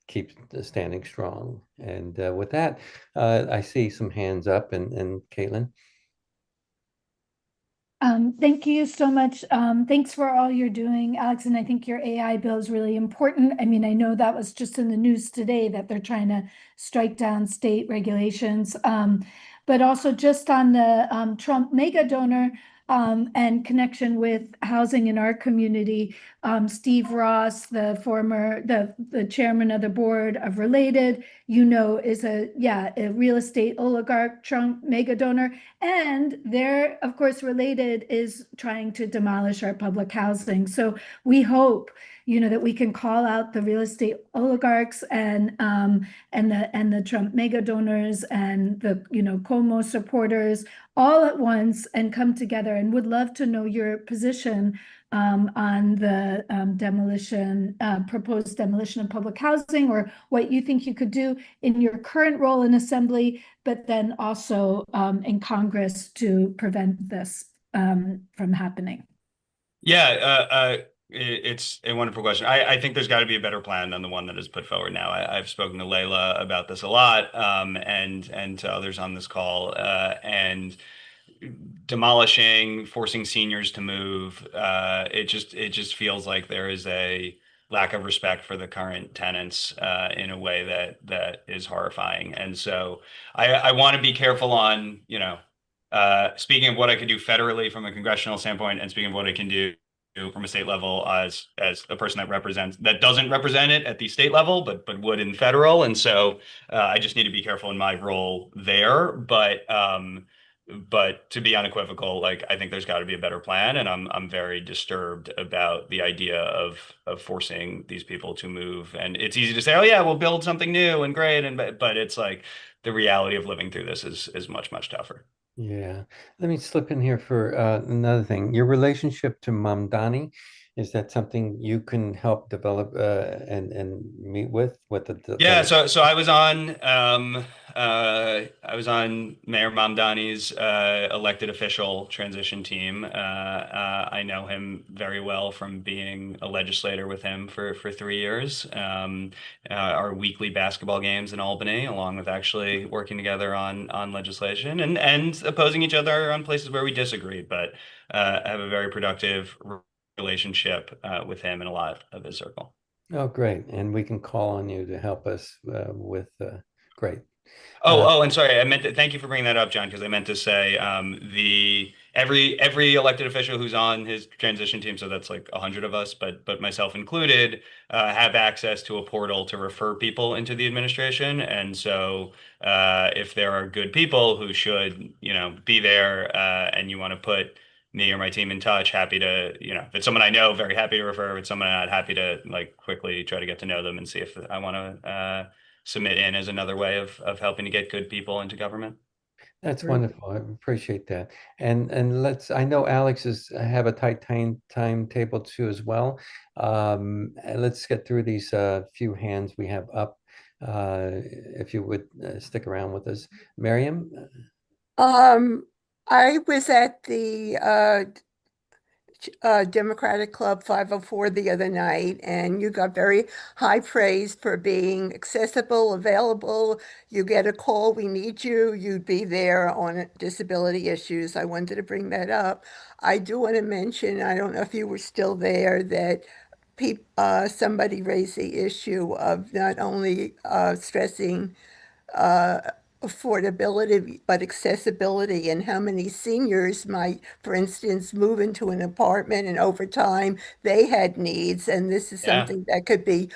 A: keep standing strong. And with that, I see some hands up, and Caitlin.
I: Thank you so much. Thanks for all you're doing, Alex. And I think your AI bill is really important. I mean, I know that was just in the news today that they're trying to strike down state regulations. But also just on the Trump mega donor and connection with housing in our community, Steve Ross, the former, the chairman of the board of Related, is a real estate oligarch, Trump mega donor. And they're, of course, Related is trying to demolish our public housing. So we hope, that we can call out the real estate oligarchs and the Trump mega donors and the, Cuomo supporters all at once and come together, and would love to know your position on the proposed demolition of public housing, or what you think you could do in your current role in Assembly, but then also in Congress to prevent this from happening.
B: Yeah, it's a wonderful question. I think there's got to be a better plan than the one that is put forward now. I've spoken to Layla about this a lot, and to others on this call, and demolishing, forcing seniors to move. It just feels like there is a lack of respect for the current tenants in a way that is horrifying. And so I want to be careful on, speaking of what I could do federally from a congressional standpoint, and speaking of what I can do from a state level as a person that doesn't represent it at the state level, but would in federal. And so I just need to be careful in my role there. But to be unequivocal, I think there's got to be a better plan, and I'm very disturbed about the idea of forcing these people to move. And it's easy to say, oh yeah, we'll build something new and great, but it's like the reality of living through this is much, much tougher.
A: Yeah, let me slip in here for another thing. Your relationship to Mamdani, is that something you can help develop and meet with the
B: yeah? So I was on Mayor Mamdani's elected official transition team. I know him very well from being a legislator with him for 3 years. Our weekly basketball games in Albany, along with actually working together on legislation and opposing each other on places where we disagreed, but have a very productive relationship with him and a lot of his circle.
A: Oh, great. And we can call on you to help us with, great.
B: And sorry, I meant to thank you for bringing that up, John, because I meant to say the every elected official who's on his transition team, so that's like 100 of us, but myself included, have access to a portal to refer people into the administration. And so if there are good people who should, be there, and you want to put me or my team in touch, happy to, if it's someone I know, very happy to refer. If it's someone I'm not, happy to like quickly try to get to know them and see if I want to submit in as another way of helping to get good people into government.
A: That's wonderful. I appreciate that. And I know Alex is have a tight timetable too as well. And let's get through these few hands we have up. If you would stick around with us. Miriam?
F: I was at the Democratic Club 504 the other night, and you got very high praise for being accessible, available. You get a call, we need you, you'd be there on disability issues. I wanted to bring that up. I do want to mention, I don't know if you were still there, that somebody raised the issue of not only stressing affordability, but accessibility, and how many seniors might, for instance, move into an apartment and over time they had needs. And this is something that could be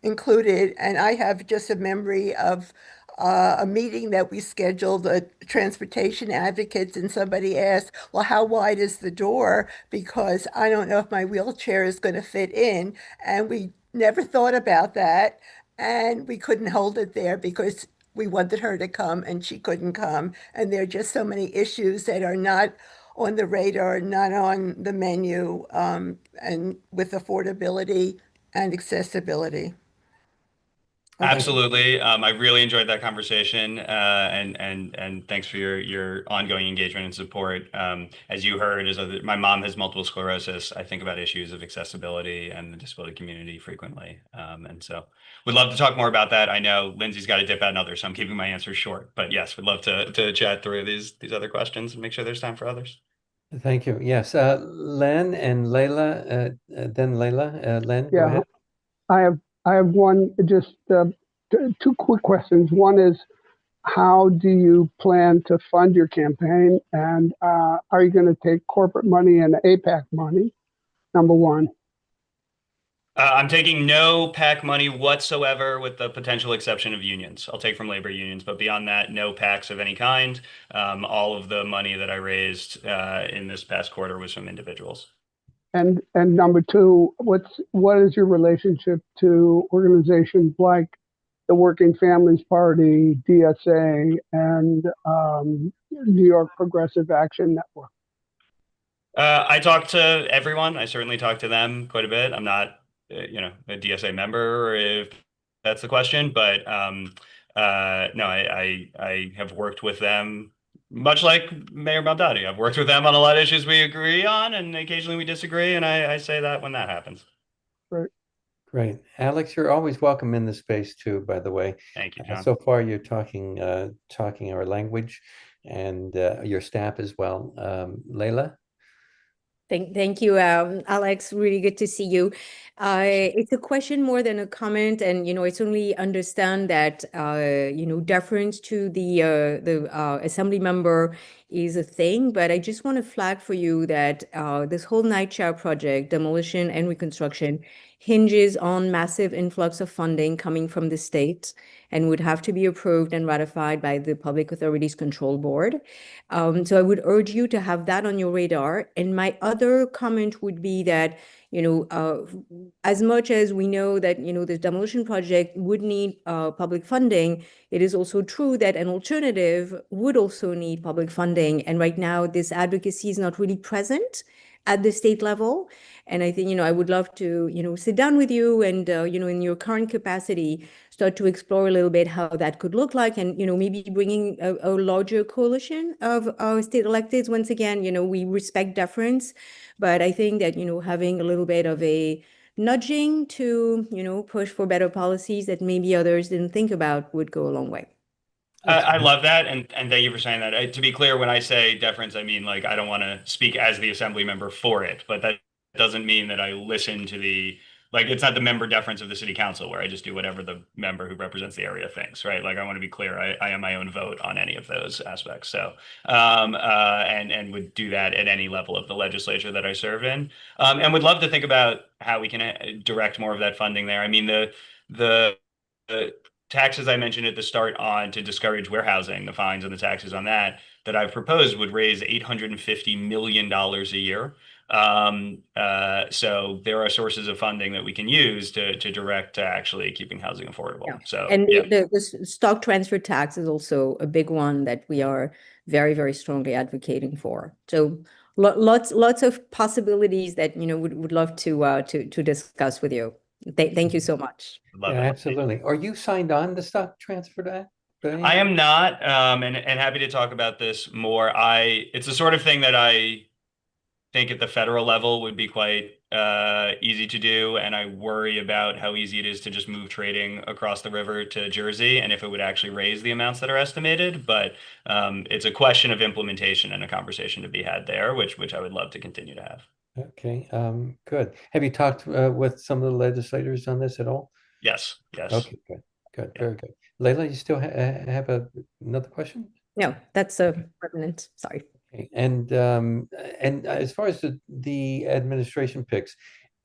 F: included. And I have just a memory of a meeting that we scheduled, transportation advocates, and somebody asked, well, how wide is the door? Because I don't know if my wheelchair is going to fit in. And we never thought about that. And we couldn't hold it there because we wanted her to come and she couldn't come. And there are just so many issues that are not on the radar, not on the menu, and with affordability and accessibility. Okay.
B: Absolutely. I really enjoyed that conversation, and thanks for your ongoing engagement and support. As you heard, my mom has multiple sclerosis. I think about issues of accessibility and the disability community frequently, and so we'd love to talk more about that. I know Lindsay's got to dip out and others, so I'm keeping my answers short. But yes, we'd love to chat through these other questions and make sure there's time for others.
A: Thank you. Yes, Len and Layla, then Layla. Len, go
G: Yeah,
A: ahead.
G: I have one, just two quick questions. One is, how do you plan to fund your campaign? And are you going to take corporate money and APAC money? Number one.
B: I'm taking no PAC money whatsoever, with the potential exception of unions. I'll take from labor unions, but beyond that, no PACs of any kind. All of the money that I raised in this past quarter was from individuals.
G: And number two, what is your relationship to organizations like the Working Families Party, DSA, and New York Progressive Action Network?
B: I talk to everyone. I certainly talk to them quite a bit. I'm not, a DSA member, if that's the question, but no, I have worked with them, much like Mayor Baldadi. I've worked with them on a lot of issues we agree on, and occasionally we disagree, and I say that when that happens.
G: Right.
A: Great. Alex, you're always welcome in the space too, by the way.
B: Thank you, John.
A: So far, you're talking our language, and your staff as well. Layla?
E: Thank you, Alex. Really good to see you. It's a question more than a comment, and I certainly understand that deference to the assembly member is a thing, but I just want to flag for you that this whole NYCHA project, demolition and reconstruction, hinges on massive influx of funding coming from the state and would have to be approved and ratified by the Public Authorities Control Board. So I would urge you to have that on your radar. And my other comment would be that, as much as we know that, the demolition project would need public funding, it is also true that an alternative would also need public funding. And right now, this advocacy is not really present at the state level. And I think, I would love to, sit down with you and, in your current capacity, start to explore a little bit how that could look like, and, maybe bringing a larger coalition of state electeds. Once again, we respect deference, but I think that, having a little bit of a nudging to, push for better policies that maybe others didn't think about would go a long way.
B: I love that, and thank you for saying that. To be clear, when I say deference, I mean, like, I don't want to speak as the assembly member for it, but that doesn't mean that I listen to the like it's not the member deference of the city council where I just do whatever the member who represents the area thinks, right? Like I want to be clear, I am my own vote on any of those aspects. So and would do that at any level of the legislature that I serve in, and would love to think about how we can direct more of that funding there. I mean the taxes I mentioned at the start on to discourage warehousing, the fines and the taxes on that I've proposed would raise $850 million a year. So there are sources of funding that we can use to direct to actually keeping housing affordable.
E: Yeah.
B: So
E: And
B: yeah.
E: the stock transfer tax is also a big one that we are very, very strongly advocating for. So lots of possibilities that, you know, would love to discuss with you. Thank you so much.
B: Love
A: Yeah,
B: it.
A: absolutely. Are you signed on the stock transfer act?
B: I am not, and happy to talk about this more. It's the sort of thing that I think at the federal level would be quite easy to do, and I worry about how easy it is to just move trading across the river to Jersey, and if it would actually raise the amounts that are estimated. But it's a question of implementation and a conversation to be had there, which I would love to continue to have.
A: Okay, good. Have you talked with some of the legislators on this at all?
B: Yes.
A: Okay, good,
B: Yeah.
A: very good. Leila, you still have another question?
E: No, that's permanent. Sorry.
A: Okay. And as far as the administration picks,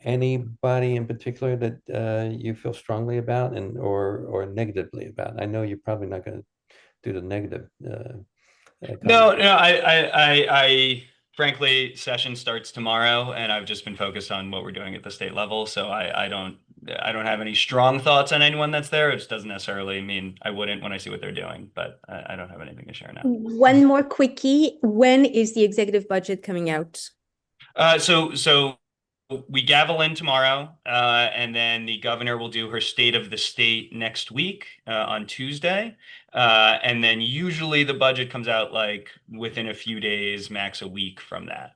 A: anybody in particular that you feel strongly about and or negatively about? I know you're probably not going to do the negative.
B: No, I frankly, session starts tomorrow, and I've just been focused on what we're doing at the state level. So I don't have any strong thoughts on anyone that's there. It just doesn't necessarily mean I wouldn't when I see what they're doing, but I don't have anything to share now.
E: One more quickie. When is the executive budget coming out?
B: So we gavel in tomorrow, and then the governor will do her state of the state next week on Tuesday. And then usually the budget comes out like within a few days, max a week from that.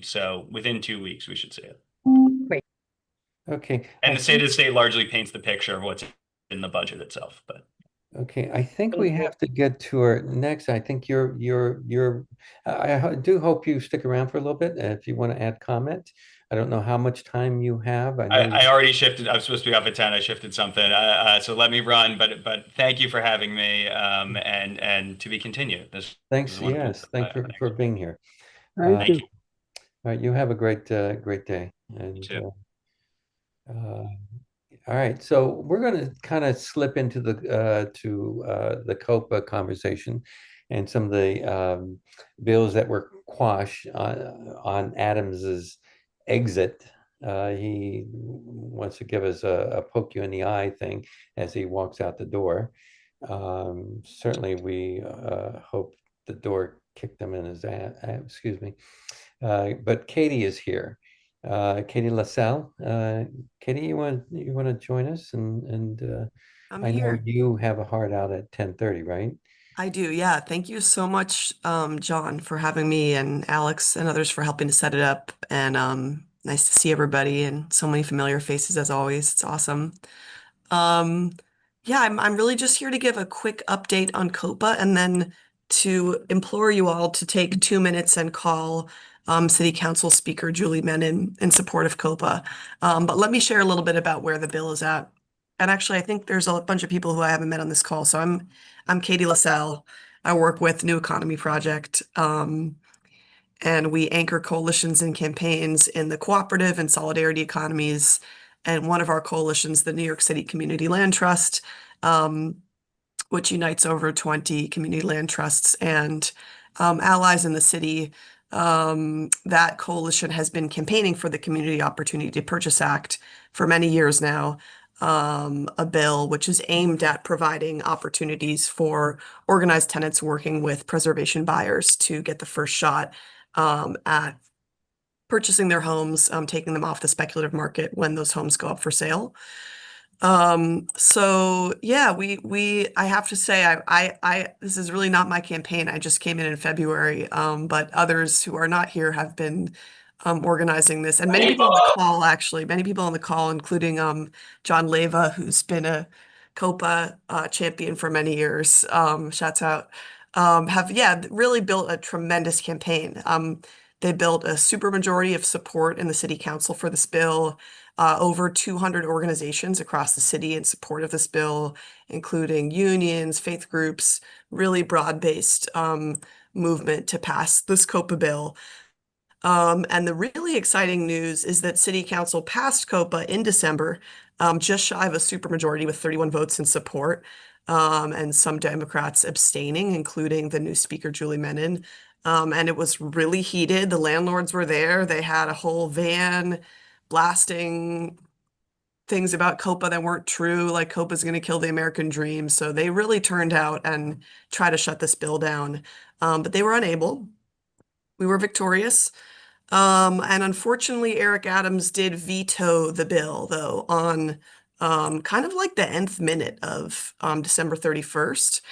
B: So within 2 weeks, we should see it.
E: Great.
A: Okay.
B: And the state of the state largely paints the picture of what's in the budget itself. But
A: Okay, I think we have to get to our next. I think I do hope you stick around for a little bit if you want to add comment. I don't know how much time you have.
B: I already shifted. I'm supposed to be off at 10. I shifted something. So let me run. But thank you for having me. And to be continued.
A: Thanks. Yes, thanks for being here.
G: Thank you.
A: All right, you have a great day. And
B: You too.
A: all right, so we're going to kind of slip into the COPA conversation and some of the bills that were quashed on Adams's exit. He wants to give us a poke you in the eye thing as he walks out the door. Certainly, we hope the door kicked him in his ass. Excuse me. But Katie is here. Katie LaSalle. Katie, you want to join us? And
L: I'm
A: I know
L: here.
A: you have a hard out at 10:30, right?
L: I do. Yeah. Thank you so much, John, for having me, and Alex and others for helping to set it up. And nice to see everybody and so many familiar faces as always. It's awesome. Yeah, I'm really just here to give a quick update on COPA and then to implore you all to take 2 minutes and call City Council Speaker Julie Menin in support of COPA. But let me share a little bit about where the bill is at. And actually, I think there's a bunch of people who I haven't met on this call. So I'm Katie LaSalle. I work with New Economy Project, and we anchor coalitions and campaigns in the cooperative and solidarity economies. And one of our coalitions, the New York City Community Land Trust, which unites over 20 community land trusts and allies in the city. That coalition has been campaigning for the Community Opportunity to Purchase Act for many years now. A bill which is aimed at providing opportunities for organized tenants working with preservation buyers to get the first shot at purchasing their homes, taking them off the speculative market when those homes go up for sale. So yeah, I have to say, this is really not my campaign. I just came in February, but others who are not here have been organizing this, and many people on the call, actually, including John Leva, who's been a COPA champion for many years. Shouts out. Have really built a tremendous campaign. They built a supermajority of support in the city council for this bill. over 200 organizations across the city in support of this bill, including unions, faith groups, really broad-based movement to pass this COPA bill. And the really exciting news is that City Council passed COPA in December, just shy of a supermajority with 31 votes in support, and some Democrats abstaining, including the new Speaker, Julie Menin. And it was really heated. The landlords were there. They had a whole van blasting things about COPA that weren't true, like COPA's going to kill the American dream. So they really turned out and tried to shut this bill down. But they were unable. We were victorious. And unfortunately, Eric Adams did veto the bill, though, on kind of like the nth minute of December 31st.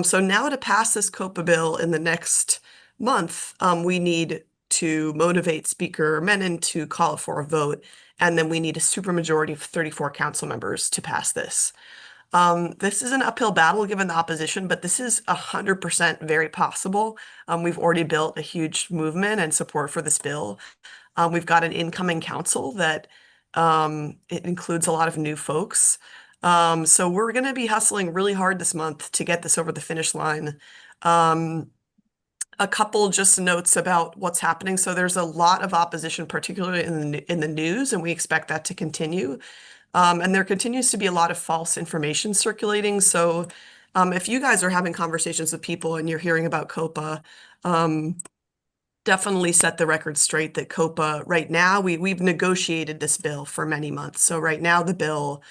L: So now to pass this COPA bill in the next month, we need to motivate Speaker Menin to call for a vote, and then we need a supermajority of 34 council members to pass this. This is an uphill battle given the opposition, but this is 100% very possible. We've already built a huge movement and support for this bill. We've got an incoming council that it includes a lot of new folks. So we're going to be hustling really hard this month to get this over the finish line. A couple just notes about what's happening. So there's a lot of opposition, particularly in the news, and we expect that to continue. And there continues to be a lot of false information circulating. So if you guys are having conversations with people and you're hearing about COPA, definitely set the record straight that COPA right now, we've negotiated this bill for many months. So right now the bill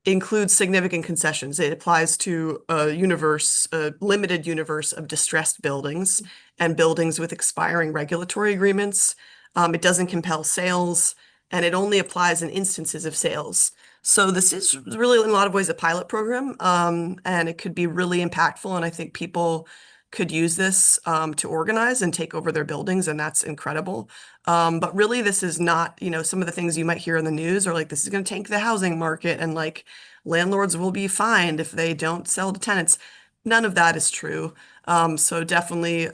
L: includes significant concessions. It applies to a limited universe of distressed buildings and buildings with expiring regulatory agreements. It doesn't compel sales, and it only applies in instances of sales. So this is really in a lot of ways a pilot program, and it could be really impactful. And I think people could use this to organize and take over their buildings, and that's incredible. But really, this is not, some of the things you might hear in the news are like, this is going to tank the housing market, and like landlords will be fined if they don't sell to tenants. None of that is true. So definitely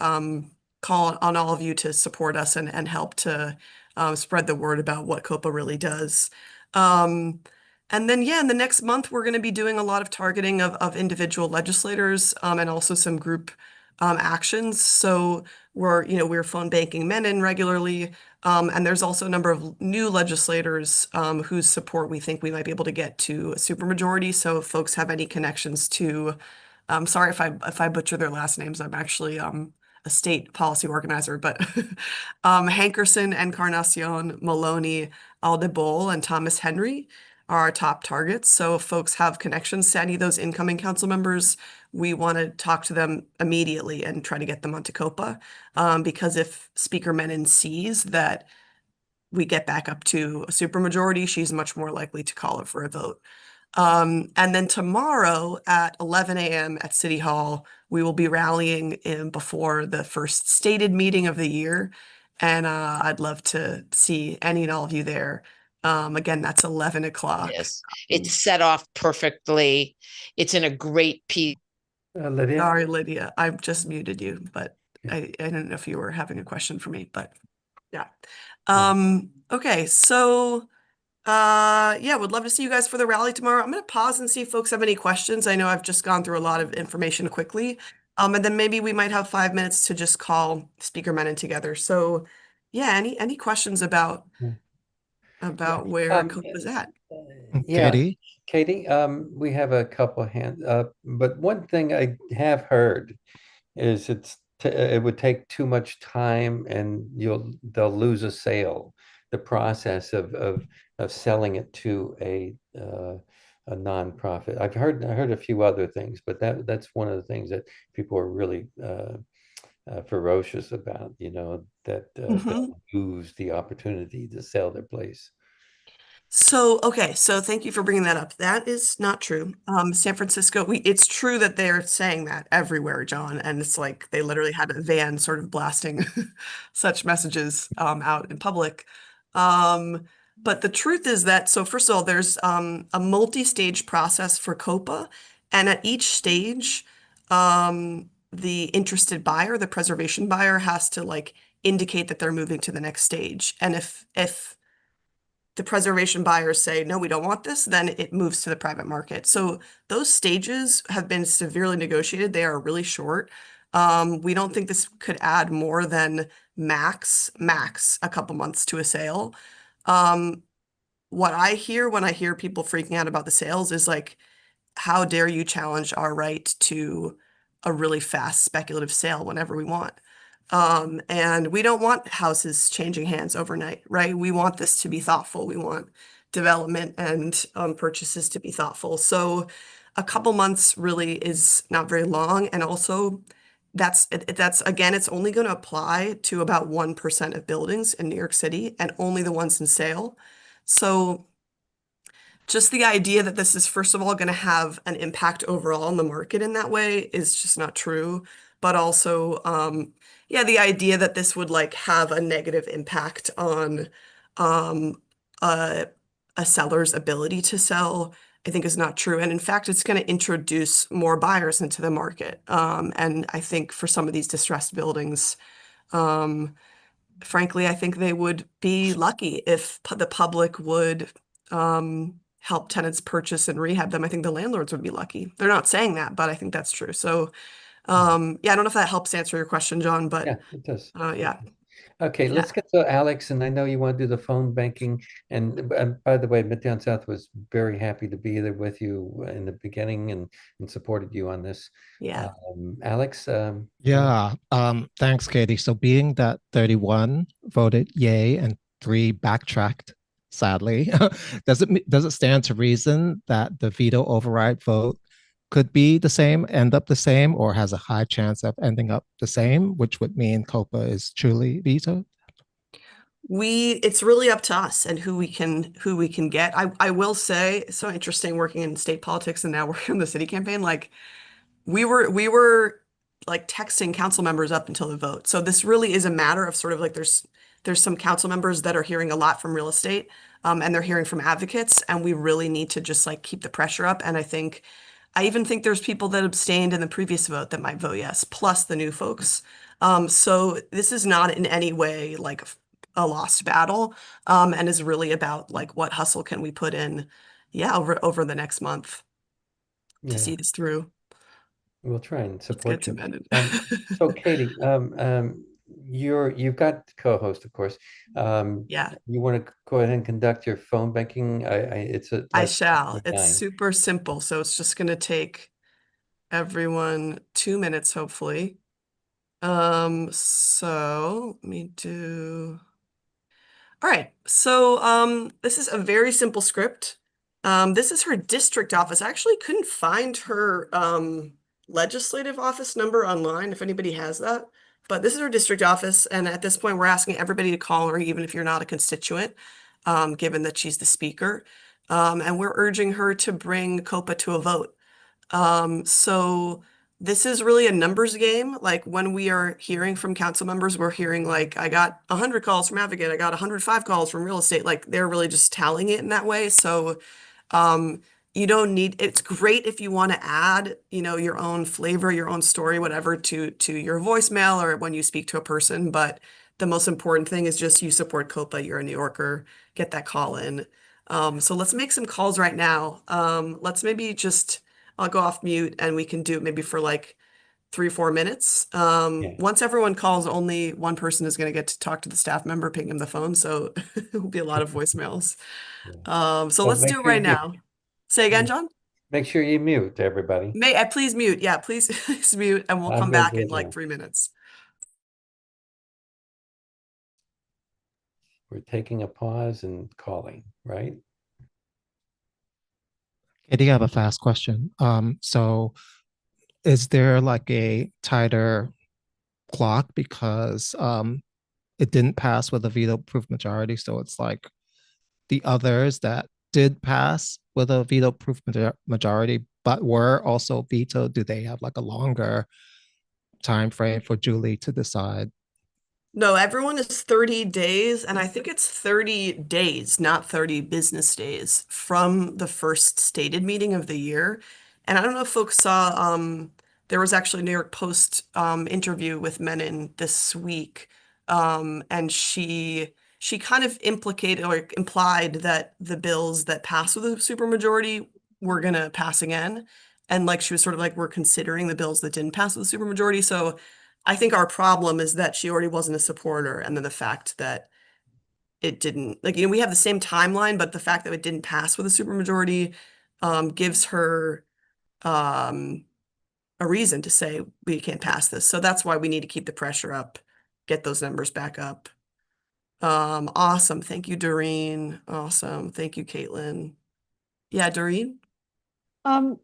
L: call on all of you to support us and help to spread the word about what COPA really does. And then, in the next month, we're going to be doing a lot of targeting of individual legislators and also some group actions. So we're phone banking Menin regularly. And there's also a number of new legislators whose support we think we might be able to get to a supermajority. So if folks have any connections to, sorry if I butcher their last names, I'm actually a state policy organizer, but Hankerson, Encarnacion, Maloney, Aldebol, and Thomas Henry are our top targets. So if folks have connections to any of those incoming council members, we want to talk to them immediately and try to get them onto COPA. Because if Speaker Menin sees that we get back up to a supermajority, she's much more likely to call it for a vote. And then tomorrow at 11 a.m. at City Hall, we will be rallying in before the first stated meeting of the year. And I'd love to see any and all of you there. Again, that's 11 o'clock.
M: Yes, it's set off perfectly. It's in a great piece.
A: Lydia?
L: Sorry, Lydia, I've just muted you, but I didn't know if you were having a question for me, but yeah. Okay, so would love to see you guys for the rally tomorrow. I'm going to pause and see if folks have any questions. I know I've just gone through a lot of information quickly. And then maybe we might have 5 minutes to just call Speaker Menin together. So any questions about where COPA's at?
A: Yeah,
D: Katie?
A: Katie, we have a couple hands up, but one thing I have heard is it would take too much time and they'll lose a sale. The process of selling it to a nonprofit. I've heard a few other things, but that's one of the things that people are really ferocious about. That they'll lose the opportunity to sell their place.
L: So thank you for bringing that up. That is not true. San Francisco, it's true that they're saying that everywhere, John, and it's like they literally had a van sort of blasting such messages out in public. But the truth is that, so first of all, there's a multi-stage process for COPA, and at each stage, the interested buyer, the preservation buyer, has to indicate that they're moving to the next stage. And if the preservation buyers say, no, we don't want this, then it moves to the private market. So those stages have been severely negotiated. They are really short. We don't think this could add more than max a couple months to a sale. What I hear when I hear people freaking out about the sales is like, how dare you challenge our right to a really fast speculative sale whenever we want? And we don't want houses changing hands overnight, right? We want this to be thoughtful. We want development and purchases to be thoughtful. So a couple months really is not very long. And also that's again, it's only going to apply to about 1% of buildings in New York City and only the ones in sale. So just the idea that this is, first of all, going to have an impact overall on the market in that way is just not true. But also, yeah, the idea that this would like have a negative impact on a seller's ability to sell, I think is not true. And in fact, it's going to introduce more buyers into the market. And I think for some of these distressed buildings, frankly, I think they would be lucky if the public would help tenants purchase and rehab them. I think the landlords would be lucky. They're not saying that, but I think that's true. So, yeah, I don't know if that helps answer your question, John, but
A: Yeah, it does.
L: yeah.
A: Okay, let's get to Alex, and I know you want to do the phone banking. And by the way, Midtown South was very happy to be there with you in the beginning and supported you on this.
L: Yeah.
A: Alex?
D: Yeah, thanks, Katie. So being that 31 voted yay and 3 backtracked, sadly, does it stand to reason that the veto override vote could be the same, end up the same, or has a high chance of ending up the same, which would mean COPA is truly vetoed?
L: It's really up to us and who we can get. I will say it's so interesting working in state politics and now working on the city campaign. Like we were like texting council members up until the vote. So this really is a matter of sort of like there's some council members that are hearing a lot from real estate, and they're hearing from advocates, and we really need to just like keep the pressure up. And I even think there's people that abstained in the previous vote that might vote yes, plus the new folks. So this is not in any way like a lost battle, and is really about like what hustle can we put in, yeah, over the next month to see this through.
A: We'll try and support you.
L: So
A: Katie, you've got co-host, of course.
L: Yeah.
A: You want to go ahead and conduct your phone banking?
L: I shall. It's super simple. So it's just going to take everyone 2 minutes, hopefully. So let me do. All right. So this is a very simple script. This is her district office. I actually couldn't find her legislative office number online, if anybody has that. But this is her district office. And at this point, we're asking everybody to call her, even if you're not a constituent, given that she's the speaker. And we're urging her to bring COPA to a vote. So this is really a numbers game. Like when we are hearing from council members, we're hearing like, I got 100 calls from Advocate, I got 105 calls from real estate. Like they're really just tallying it in that way. So you don't need, it's great if you want to add, your own flavor, your own story, whatever to your voicemail or when you speak to a person. But the most important thing is just you support COPA, you're a New Yorker, get that call in. So let's make some calls right now. Let's maybe just, I'll go off mute and we can do it maybe for like 3-4 minutes. Once everyone calls, only one person is going to get to talk to the staff member, ping him the phone. So it will be a lot of voicemails. So let's do it right now. Say again, John?
A: Make sure you mute everybody.
L: Please mute. Yeah, please mute and we'll come back in like 3 minutes.
A: We're taking a pause and calling, right?
D: Katie, I have a fast question. So is there like a tighter clock because it didn't pass with a veto-proof majority? So it's like the others that did pass with a veto-proof majority, but were also vetoed, do they have like a longer time frame for Julie to decide?
L: No, everyone is 30 days, and I think it's 30 days, not 30 business days from the first stated meeting of the year. And I don't know if folks saw, there was actually a New York Post interview with Menon this week, and she she kind of implicated or implied that the bills that passed with a supermajority were going to pass again. And like she was sort of like, we're considering the bills that didn't pass with a supermajority. So I think our problem is that she already wasn't a supporter. And then the fact that it didn't, like, we have the same timeline, but the fact that it didn't pass with a supermajority gives her a reason to say we can't pass this. So that's why we need to keep the pressure up, get those numbers back up. Awesome. Thank you, Doreen. Awesome. Thank you, Caitlin. Yeah, Doreen?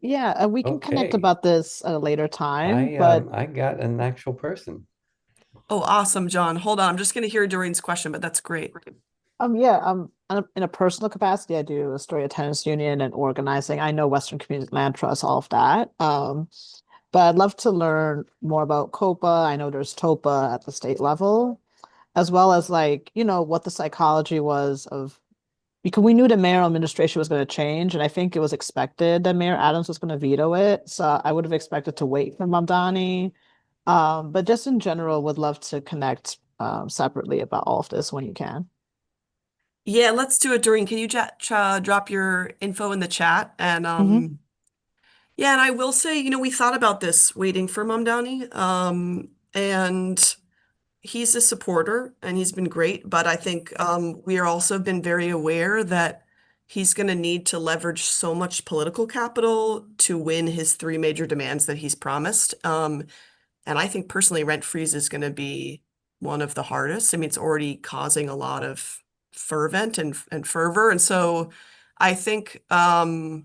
N: Yeah, we can connect
A: Okay.
N: about this at a later time, but
A: I got an actual person.
L: Oh, awesome, John. Hold on. I'm just going to hear Doreen's question, but that's great.
N: yeah, in a personal capacity, I do Astoria Tenants Union and organizing. I know Western Community Land Trust, all of that. But I'd love to learn more about COPA. I know there's TOPA at the state level, as well as like, what the psychology was of, because we knew the mayoral administration was going to change, and I think it was expected that Mayor Adams was going to veto it. So I would have expected to wait for Mamdani. But just in general, would love to connect separately about all of this when you can.
L: Yeah, let's do it, Doreen. Can you drop your info in the chat? And yeah, and I will say, we thought about this waiting for Mamdani. And he's a supporter and he's been great, but I think we are also been very aware that he's going to need to leverage so much political capital to win his 3 major demands that he's promised. And I think personally, rent freeze is going to be one of the hardest. I mean, it's already causing a lot of fervent and fervor. And so I think, yeah,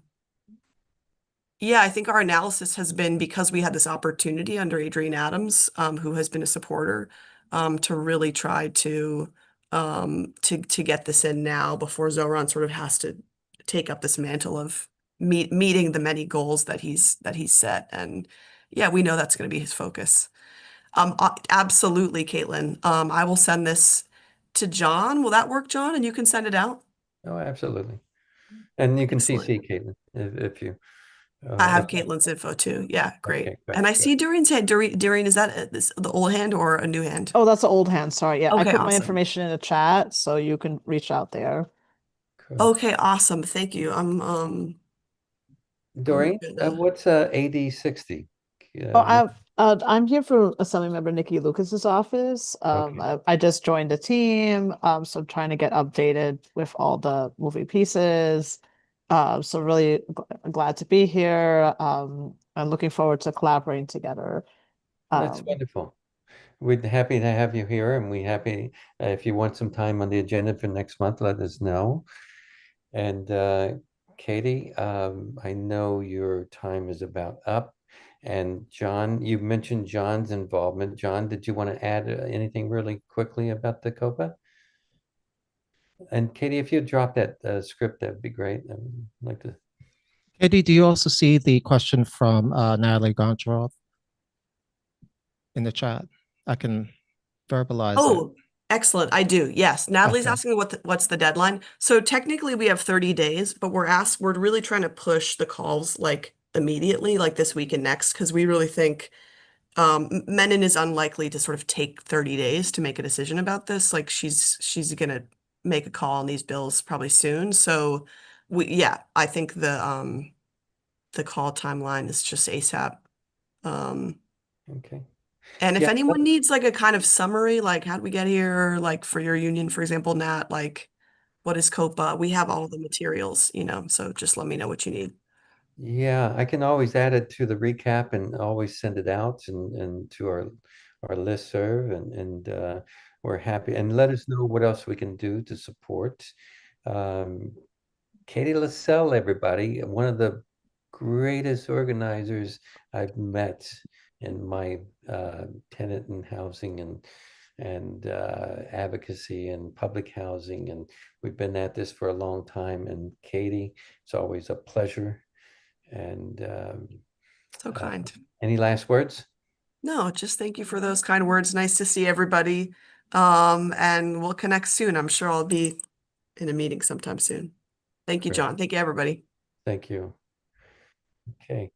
L: I think our analysis has been, because we had this opportunity under Adrienne Adams, who has been a supporter, to really try to get this in now before Zoran sort of has to take up this mantle of meeting the many goals that he's set. And yeah, we know that's going to be his focus. Absolutely, Caitlin. I will send this to John. Will that work, John? And you can send it out?
A: Oh, absolutely. And you can
L: Excellent.
A: CC Caitlin if you.
L: I have Caitlin's info too. Yeah, great.
A: Okay, good,
L: And I
A: good.
L: see Doreen's hand. Doreen, is that the old hand or a new hand?
N: Oh, that's an old hand. Sorry. Yeah, I
L: Okay,
N: put my
L: awesome.
N: information in the chat, so you can reach out there.
A: Cool.
L: Okay, awesome. Thank you.
A: Doreen,
L: gonna-
A: what's AD 60?
N: Oh, I'm here for Assemblymember Nikki Lucas's office. I just joined the team, so I'm trying to get updated with all the moving pieces. So really glad to be here. I'm looking forward to collaborating together.
A: That's wonderful. We're happy to have you here, and we're happy if you want some time on the agenda for next month, let us know. And Katie, I know your time is about up. And John, you mentioned John's involvement. John, did you want to add anything really quickly about the COPA? And Katie, if you drop that script, that'd be great. I'd like to.
D: Katie, do you also see the question from Natalie Goncharov in the chat? I can verbalize it.
L: Oh, excellent. I do. Yes. Natalie's
D: Okay.
L: asking what's the deadline. So technically we have 30 days, but we're really trying to push the calls like immediately, like this week and next, because we really think Menon is unlikely to sort of take 30 days to make a decision about this. Like she's gonna make a call on these bills probably soon. So I think the call timeline is just ASAP.
A: Okay.
L: And if
A: Yeah.
L: anyone needs like a kind of summary, like how did we get here, like for your union, for example, Nat, like what is COPA? We have all the materials, so just let me know what you need.
A: Yeah, I can always add it to the recap and always send it out and to our listserv and we're happy, and let us know what else we can do to support. Katie Lassell, everybody, one of the greatest organizers I've met in my tenant and housing and advocacy and public housing, and we've been at this for a long time. And Katie, it's always a pleasure. And
L: So kind.
A: Any last words?
L: No, just thank you for those kind words. Nice to see everybody. And we'll connect soon. I'm sure I'll be in a meeting sometime soon. Thank you,
A: Great.
L: John. Thank you, everybody.
A: Thank you. Okay.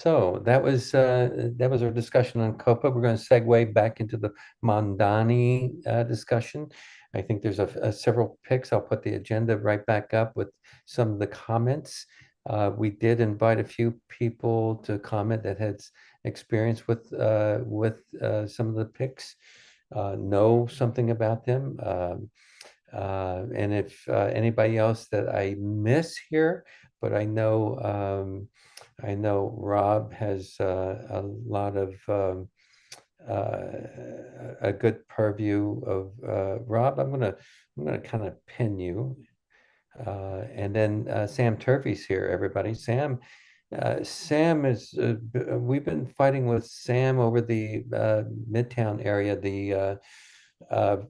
A: So that was our discussion on COPA. We're going to segue back into the Mamdani discussion. I think there's several picks. I'll put the agenda right back up with some of the comments. We did invite a few people to comment that had experience with some of the picks, know something about them. And if anybody else that I miss here, but I know Rob has a lot of a good purview of Rob. I'm gonna kind of pin you, and then Sam Turvey's here. Everybody, Sam is. We've been fighting with Sam over the Midtown area.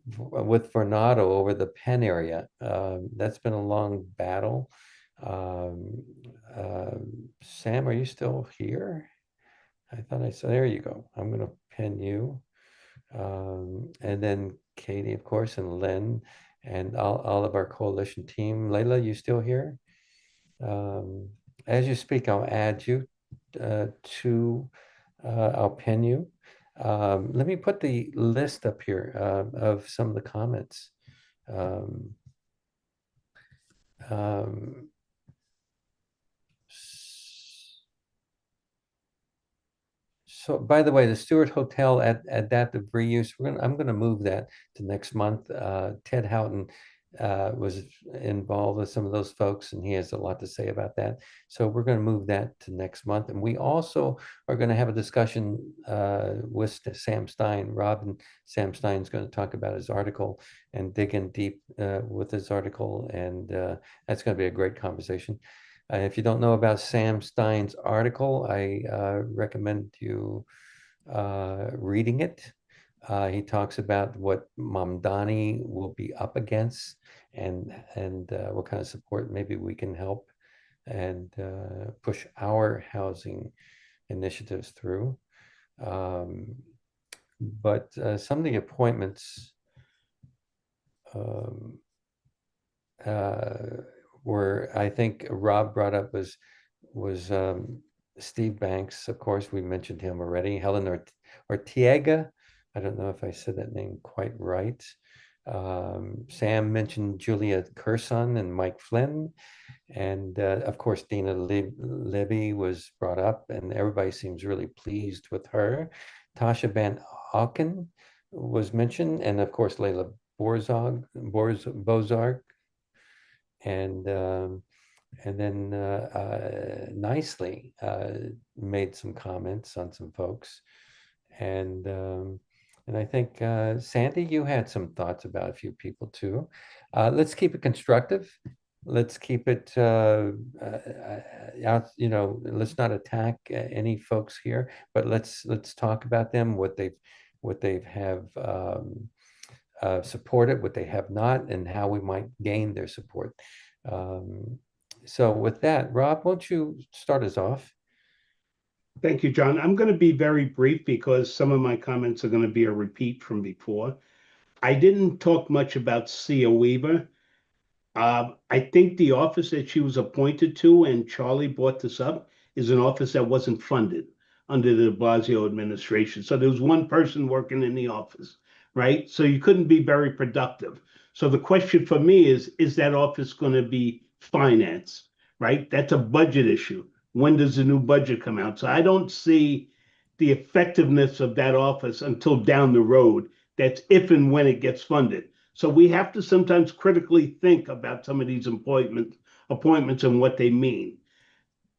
A: With Vornado over the Penn area. That's been a long battle. Sam, are you still here? I thought I saw, there you go. I'm going to pin you. And then Katie, of course, and Lynn, and all of our coalition team. Layla, you still here? As you speak, I'll add you I'll pin you. Let me put the list up here of some of the comments. So, by the way, the Stewart Hotel at Adaptive Reuse, I'm going to move that to next month. Ted Houghton was involved with some of those folks, and he has a lot to say about that. So we're going to move that to next month. And we also are going to have a discussion with Sam Stein. Rob and Sam Stein is going to talk about his article and dig in deep with his article. And that's going to be a great conversation. If you don't know about Sam Stein's article, I recommend you reading it. He talks about what Mamdani will be up against and what kind of support maybe we can help and push our housing initiatives through. But some of the appointments were, I think Rob brought up was Steve Banks. Of course, we mentioned him already. Helen Ortega. I don't know if I said that name quite right. Sam mentioned Julia Curson and Mike Flynn. And of course, Dina Libby was brought up, and everybody seems really pleased with her. Tasha Van Auken was mentioned, and of course, Layla Bozarg. And then Nicely made some comments on some folks. And I think, Sandy, you had some thoughts about a few people too. Let's keep it constructive. Let's keep it out, let's not attack any folks here, but let's talk about them, what they have supported, what they have not, and how we might gain their support. So with that, Rob, won't you start us off?
J: Thank you, John. I'm going to be very brief because some of my comments are going to be a repeat from before. I didn't talk much about Sia Weaver. I think the office that she was appointed to, and Charlie brought this up, is an office that wasn't funded under the de Blasio administration. So there was one person working in the office, right? So you couldn't be very productive. So the question for me is that office going to be financed, right? That's a budget issue. When does the new budget come out? So I don't see the effectiveness of that office until down the road. That's if and when it gets funded. So we have to sometimes critically think about some of these appointments and what they mean.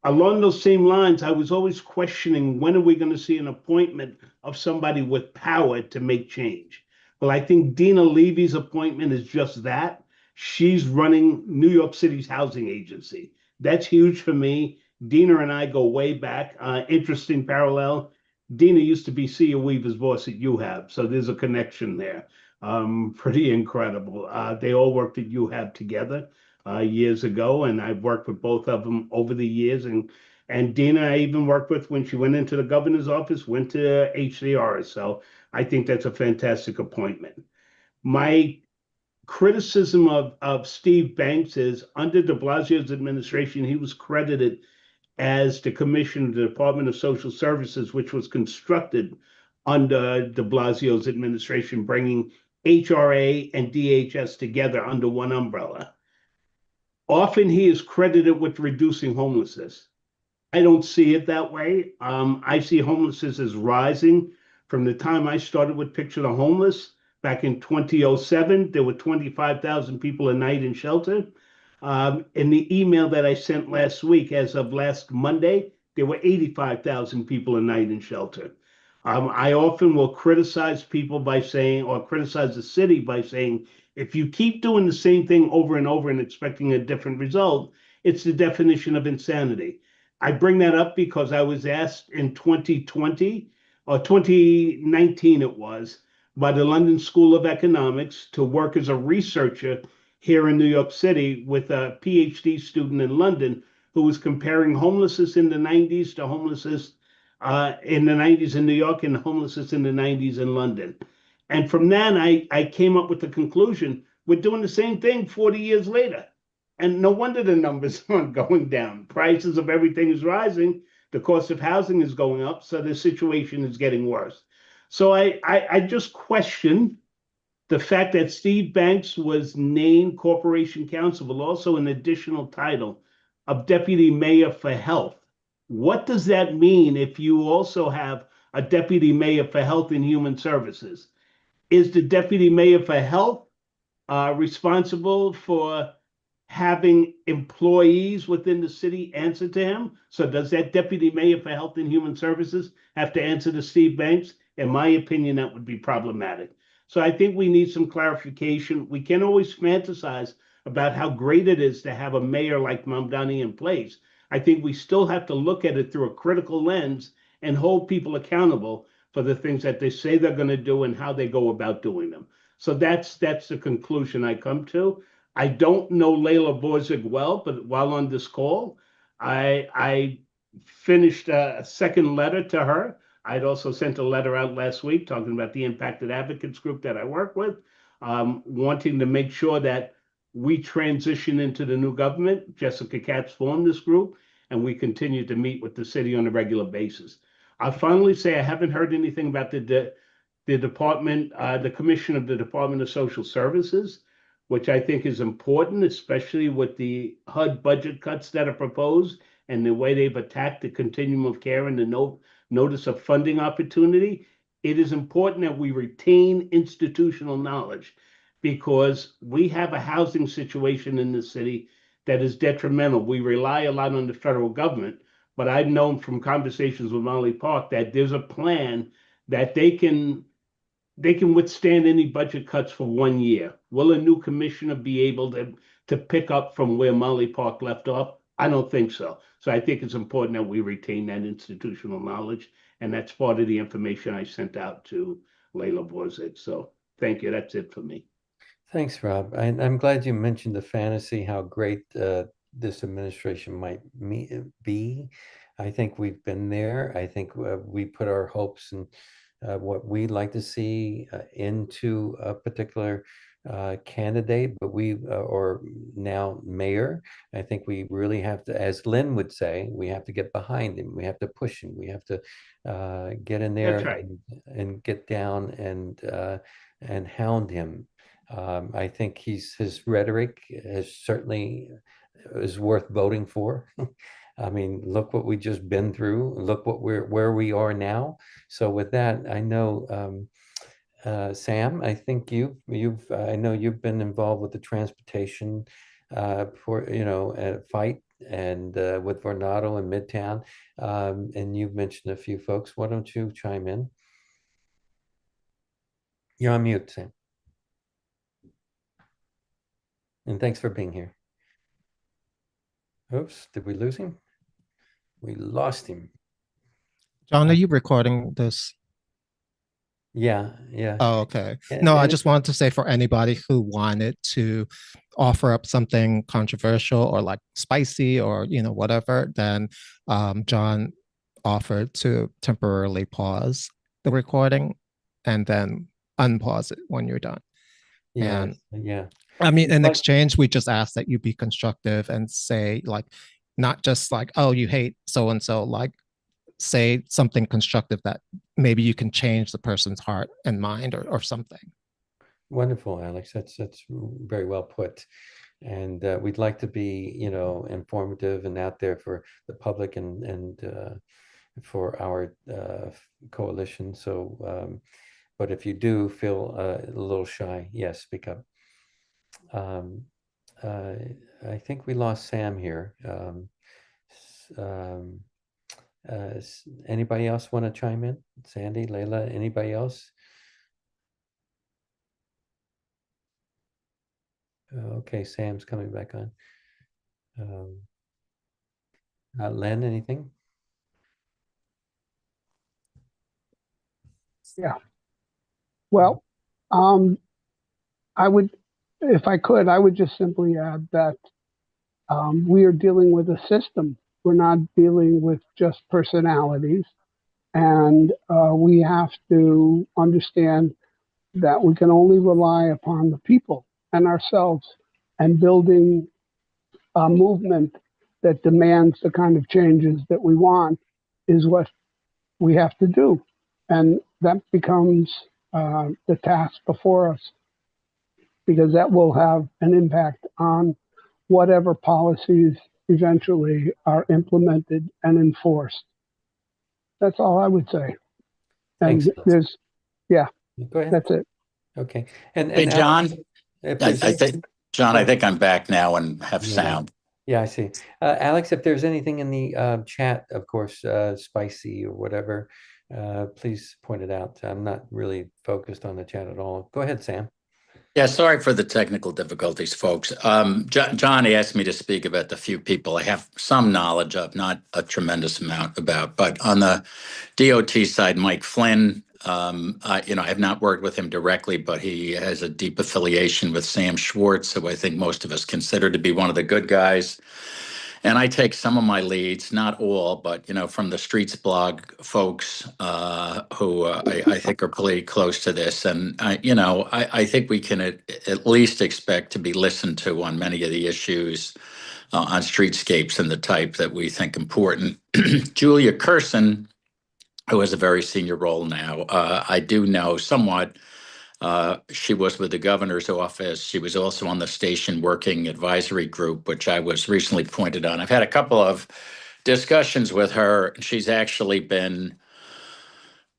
J: Along those same lines, I was always questioning, when are we going to see an appointment of somebody with power to make change? Well, I think Dina Levy's appointment is just that. She's running New York City's housing agency. That's huge for me. Dina and I go way back. Interesting parallel. Dina used to be Sia Weaver's boss at UHAB, so there's a connection there. Pretty incredible. They all worked at UHAB together years ago, and I've worked with both of them over the years. And Dina I even worked with when she went into the governor's office, went to HCR. So I think that's a fantastic appointment. My criticism of Steve Banks is, under de Blasio's administration, he was credited as the commission of the Department of Social Services, which was constructed under de Blasio's administration, bringing HRA and DHS together under one umbrella. Often he is credited with reducing homelessness. I don't see it that way. I see homelessness as rising. From the time I started with Picture the Homeless back in 2007, there were 25,000 people a night in shelter. In the email that I sent last week, as of last Monday, there were 85,000 people a night in shelter. I often will criticize people by saying, or criticize the city by saying, if you keep doing the same thing over and over and expecting a different result, it's the definition of insanity. I bring that up because I was asked in 2020 or 2019 it was, by the London School of Economics to work as a researcher here in New York City with a PhD student in London who was comparing homelessness in the 90s to homelessness in the 90s in New York and homelessness in the 90s in London. And from then I came up with the conclusion, we're doing the same thing 40 years later. And no wonder the numbers aren't going down. Prices of everything is rising. The cost of housing is going up. So the situation is getting worse. So I just question the fact that Steve Banks was named Corporation Counsel, but also an additional title of Deputy Mayor for Health. What does that mean if you also have a Deputy Mayor for Health and Human Services? Is the Deputy Mayor for Health responsible for having employees within the city answer to him? So does that Deputy Mayor for Health and Human Services have to answer to Steve Banks? In my opinion, that would be problematic. So I think we need some clarification. We can always fantasize about how great it is to have a mayor like Mamdani in place. I think we still have to look at it through a critical lens and hold people accountable for the things that they say they're going to do and how they go about doing them. So that's the conclusion I come to. I don't know Layla Borzig well, but while on this call, I finished a second letter to her. I'd also sent a letter out last week talking about the Impacted Advocates group that I work with, wanting to make sure that we transition into the new government. Jessica Katz formed this group, and we continue to meet with the city on a regular basis. I'll finally say I haven't heard anything about the department, the commission of the Department of Social Services, which I think is important, especially with the HUD budget cuts that are proposed and the way they've attacked the continuum of care and the notice of funding opportunity. It is important that we retain institutional knowledge because we have a housing situation in the city that is detrimental. We rely a lot on the federal government, but I've known from conversations with Molly Park that there's a plan that they can withstand any budget cuts for 1 year. Will a new commissioner be able to pick up from where Molly Park left off? I don't think so. So I think it's important that we retain that institutional knowledge, and that's part of the information I sent out to Layla Borzig. So thank you. That's it for me.
A: Thanks, Rob. I'm glad you mentioned the fantasy, how great this administration might be. I think we've been there. I think we put our hopes and what we'd like to see into a particular candidate, but or now mayor. I think we really have to, as Lynn would say, we have to get behind him. We have to push him. We have to get in there.
J: That's right.
A: and get down and hound him. I think his rhetoric is worth voting for. I mean, look what we just been through. Look where we are now. So with that, I know Sam, I think I know you've been involved with the transportation fight and with Vornado and Midtown, and you've mentioned a few folks. Why don't you chime in? You're on mute, Sam. And thanks for being here. Oops, did we lose him? We lost him.
D: John, are you recording this?
A: Yeah.
D: Oh, okay. No, I just wanted to say for anybody who wanted to offer up something controversial or like spicy or, whatever, then John offered to temporarily pause the recording and then unpause it when you're done.
A: Yeah.
D: I mean, in exchange, we just ask that you be constructive and say, like, not just like, oh, you hate so and so, like say something constructive that maybe you can change the person's heart and mind or something.
A: Wonderful, Alex. That's very well put. And we'd like to be, you know, informative and out there for the public and for our coalition. So, but if you do feel a little shy, yes, speak up. I think we lost Sam here. Anybody else want to chime in? Sandy, Layla, anybody else? Okay, Sam's coming back on. Len, anything?
G: Yeah. Well, I would, if I could, I would just simply add that we are dealing with a system. We're not dealing with just personalities. And we have to understand that we can only rely upon the people and ourselves, and building a movement that demands the kind of changes that we want is what we have to do. And that becomes the task before us, because that will have an impact on whatever policies eventually are implemented and enforced. That's all I would say. And
A: Thanks.
G: Yeah,
A: go ahead.
G: That's it.
A: Okay.
O: Hey, John,
A: Alex,
O: I think, John, I think I'm back now and have sound.
A: Yeah, I see. Alex, if there's anything in the chat, of course, spicy or whatever, please point it out. I'm not really focused on the chat at all. Go ahead, Sam.
O: Yeah, sorry for the technical difficulties, folks. John asked me to speak about the few people I have some knowledge of, not a tremendous amount about. But on the DOT side, Mike Flynn, I have not worked with him directly, but he has a deep affiliation with Sam Schwartz, who I think most of us consider to be one of the good guys. And I take some of my leads, not all, but, from the Streets blog folks who I think are pretty close to this. And, I think we can at least expect to be listened to on many of the issues on streetscapes and the type that we think important. Julia Curson, who has a very senior role now, I do know somewhat. She was with the governor's office. She was also on the station working advisory group, which I was recently appointed on. I've had a couple of discussions with her. She's actually been,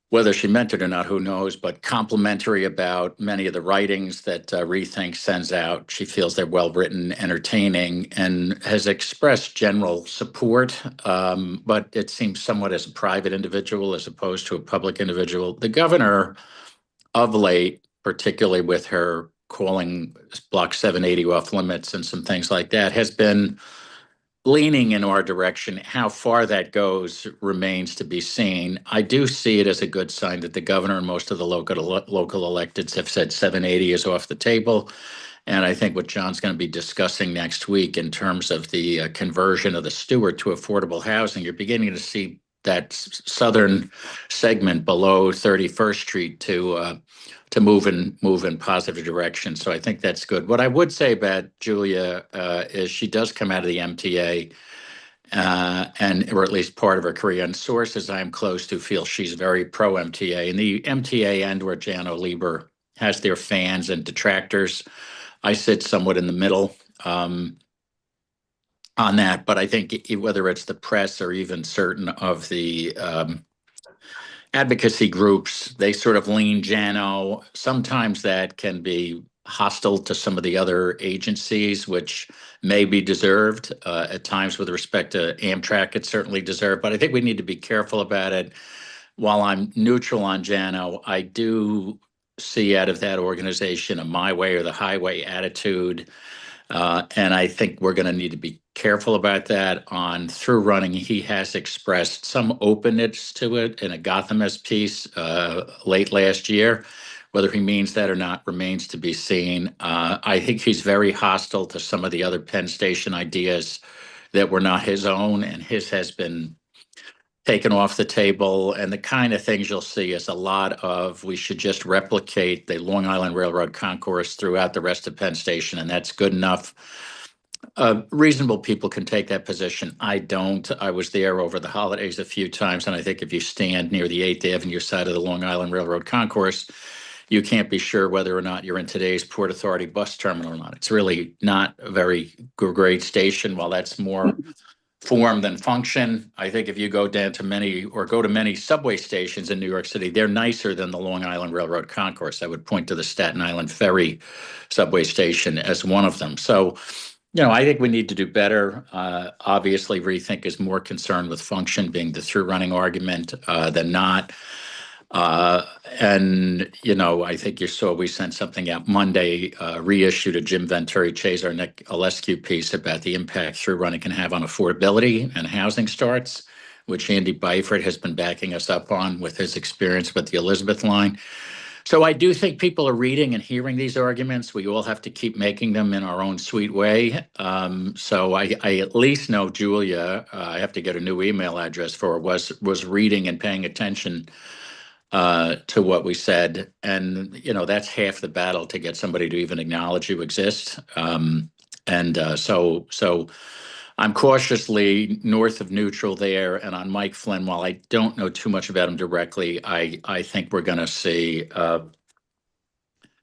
O: whether she meant it or not, who knows, but complimentary about many of the writings that Rethink sends out. She feels they're well written, entertaining, and has expressed general support, but it seems somewhat as a private individual as opposed to a public individual. The governor of late, particularly with her calling Block 780 off limits and some things like that, has been leaning in our direction. How far that goes remains to be seen. I do see it as a good sign that the governor and most of the local electeds have said 780 is off the table. And I think what John's going to be discussing next week in terms of the conversion of the Stewart to affordable housing, you're beginning to see that southern segment below 31st Street to move in positive direction. So I think that's good. What I would say about Julia is she does come out of the MTA, or at least part of her career. And sources I'm close to feel she's very pro MTA. And the MTA and/or Janno Lieber has their fans and detractors. I sit somewhat in the middle on that, but I think whether it's the press or even certain of the advocacy groups, they sort of lean Janno. Sometimes that can be hostile to some of the other agencies, which may be deserved. At times with respect to Amtrak, it's certainly deserved, but I think we need to be careful about it. While I'm neutral on Janno, I do see out of that organization a my way or the highway attitude. And I think we're going to need to be careful about that. On Through Running, he has expressed some openness to it in a Gothamist piece late last year. Whether he means that or not remains to be seen. I think he's very hostile to some of the other Penn Station ideas that were not his own, and his has been taken off the table. And the kind of things you'll see is a lot of, we should just replicate the Long Island Railroad concourse throughout the rest of Penn Station, and that's good enough. reasonable people can take that position. I don't. I was there over the holidays a few times, and I think if you stand near the 8th Avenue side of the Long Island Railroad Concourse, you can't be sure whether or not you're in today's Port Authority bus terminal or not. It's really not a very great station. While that's more form than function, I think if you go down to many subway stations in New York City, they're nicer than the Long Island Railroad Concourse. I would point to the Staten Island Ferry subway station as one of them. So, I think we need to do better. Obviously, Rethink is more concerned with function being the through running argument than not. And I think you saw we sent something out Monday, reissued a Jim Venturi, Nick Alescu piece about the impact through running can have on affordability and housing starts, which Andy Byford has been backing us up on with his experience with the Elizabeth line. So I do think people are reading and hearing these arguments. We all have to keep making them in our own sweet way. So I at least know Julia, I have to get a new email address for her, was reading and paying attention to what we said. And, that's half the battle to get somebody to even acknowledge you exist. So I'm cautiously north of neutral there. And on Mike Flynn, while I don't know too much about him directly, I think we're going to see the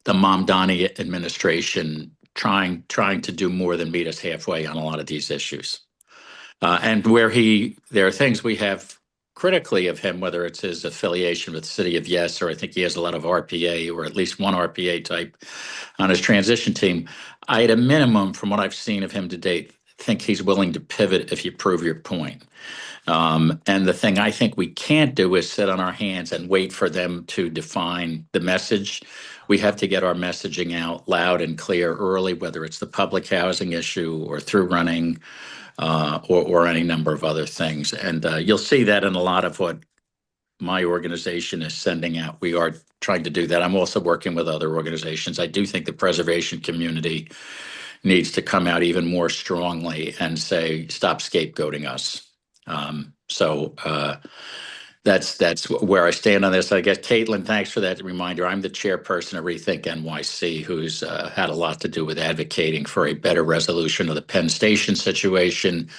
O: Mamdani administration trying to do more than meet us halfway on a lot of these issues. And there are things we have critically of him, whether it's his affiliation with the City of Yes, or I think he has a lot of RPA, or at least one RPA type on his transition team. I, at a minimum, from what I've seen of him to date, think he's willing to pivot if you prove your point. And the thing I think we can't do is sit on our hands and wait for them to define the message. We have to get our messaging out loud and clear early, whether it's the public housing issue or through running or any number of other things. And you'll see that in a lot of what my organization is sending out. We are trying to do that. I'm also working with other organizations. I do think the preservation community needs to come out even more strongly and say, stop scapegoating us. That's where I stand on this. I guess, Caitlin, thanks for that reminder. I'm the chairperson of Rethink NYC, who's had a lot to do with advocating for a better resolution of the Penn Station situation,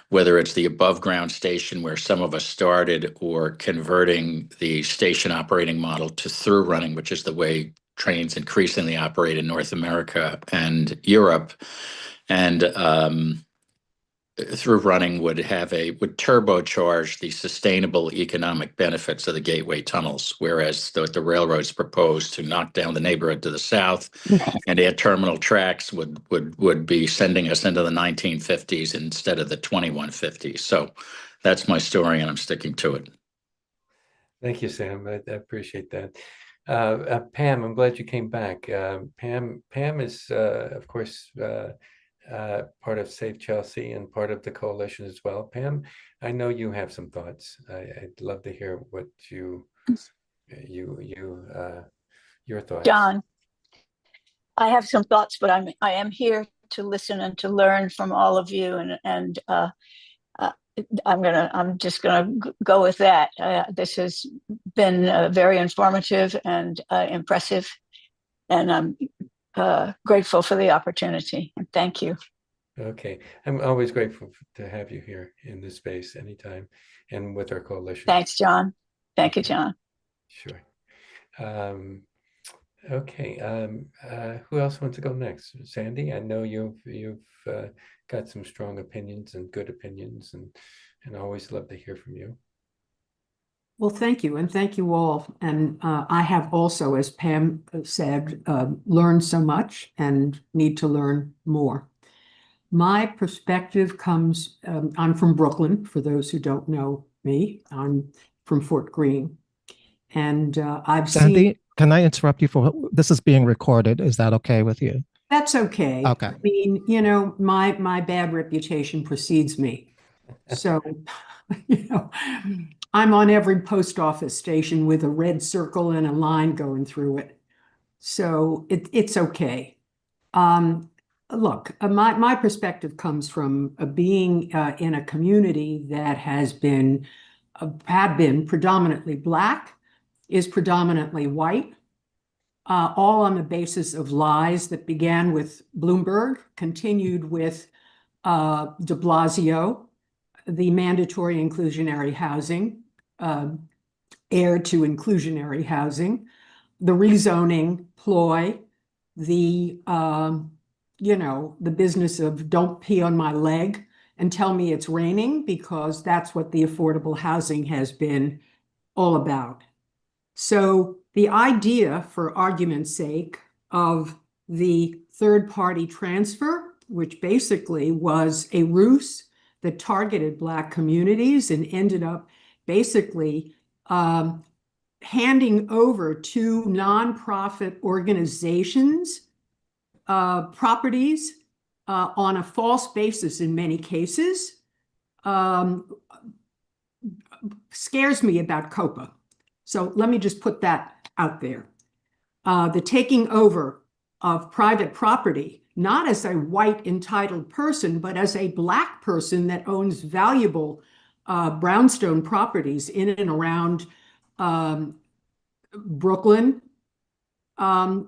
O: whether it's the above ground station where some of us started, or converting the station operating model to through running, which is the way trains increasingly operate in North America and Europe. And through running would turbocharge the sustainable economic benefits of the gateway tunnels, whereas the railroads proposed to knock down the neighborhood to the south and add terminal tracks would be sending us into the 1950s instead of the 2150s. So that's my story, and I'm sticking to it.
A: Thank you, Sam. I appreciate that. Pam, I'm glad you came back. Pam is, of course, part of Save Chelsea and part of the coalition as well. Pam, I know you have some thoughts. I'd love to hear what your thoughts.
P: John, I have some thoughts, but I am here to listen and to learn from all of you, and I'm just gonna go with that. This has been very informative and impressive, and I'm grateful for the opportunity, and thank you.
A: Okay, I'm always grateful to have you here in this space anytime, and with our coalition.
P: Thanks, John. Thank you, John.
A: Sure. Okay. Who else wants to go next? Sandy, I know you've got some strong opinions and good opinions, and I always love to hear from you.
Q: Well, thank you, and thank you all. And I have also, as Pam said, learned so much and need to learn more. My perspective comes, I'm from Brooklyn, for those who don't know me. I'm from Fort Greene. And I've
D: Sandy,
Q: seen...
D: can I interrupt you for, this is being recorded. Is that okay with you?
Q: That's okay.
D: Okay.
Q: I mean, my bad reputation precedes me. So, I'm on every post office station with a red circle and a line going through it. So it's okay. Look, my perspective comes from being in a community that had been predominantly Black, is predominantly white, all on the basis of lies that began with Bloomberg, continued with de Blasio, the mandatory inclusionary housing, heir to inclusionary housing, the rezoning ploy, the the business of don't pee on my leg and tell me it's raining, because that's what the affordable housing has been all about. So the idea, for argument's sake, of the third-party transfer, which basically was a ruse that targeted Black communities and ended up basically handing over to nonprofit organizations properties on a false basis in many cases, scares me about COPA. So let me just put that out there. The taking over of private property, not as a white entitled person, but as a Black person that owns valuable brownstone properties in and around Brooklyn,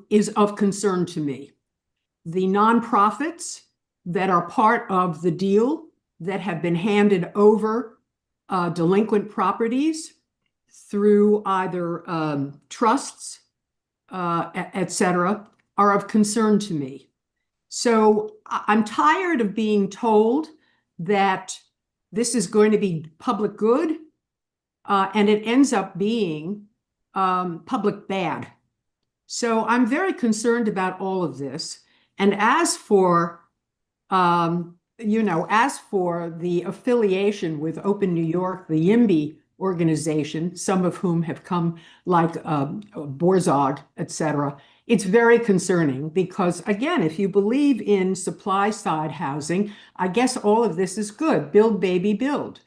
Q: is of concern to me. The nonprofits that are part of the deal that have been handed over delinquent properties through either trusts, et cetera, are of concern to me. So I'm tired of being told that this is going to be public good, and it ends up being public bad. So I'm very concerned about all of this. And as for, as for the affiliation with Open New York, the YIMBY organization, some of whom have come like Borzog, et cetera, it's very concerning because, again, if you believe in supply side housing, I guess all of this is good. Build, baby, build.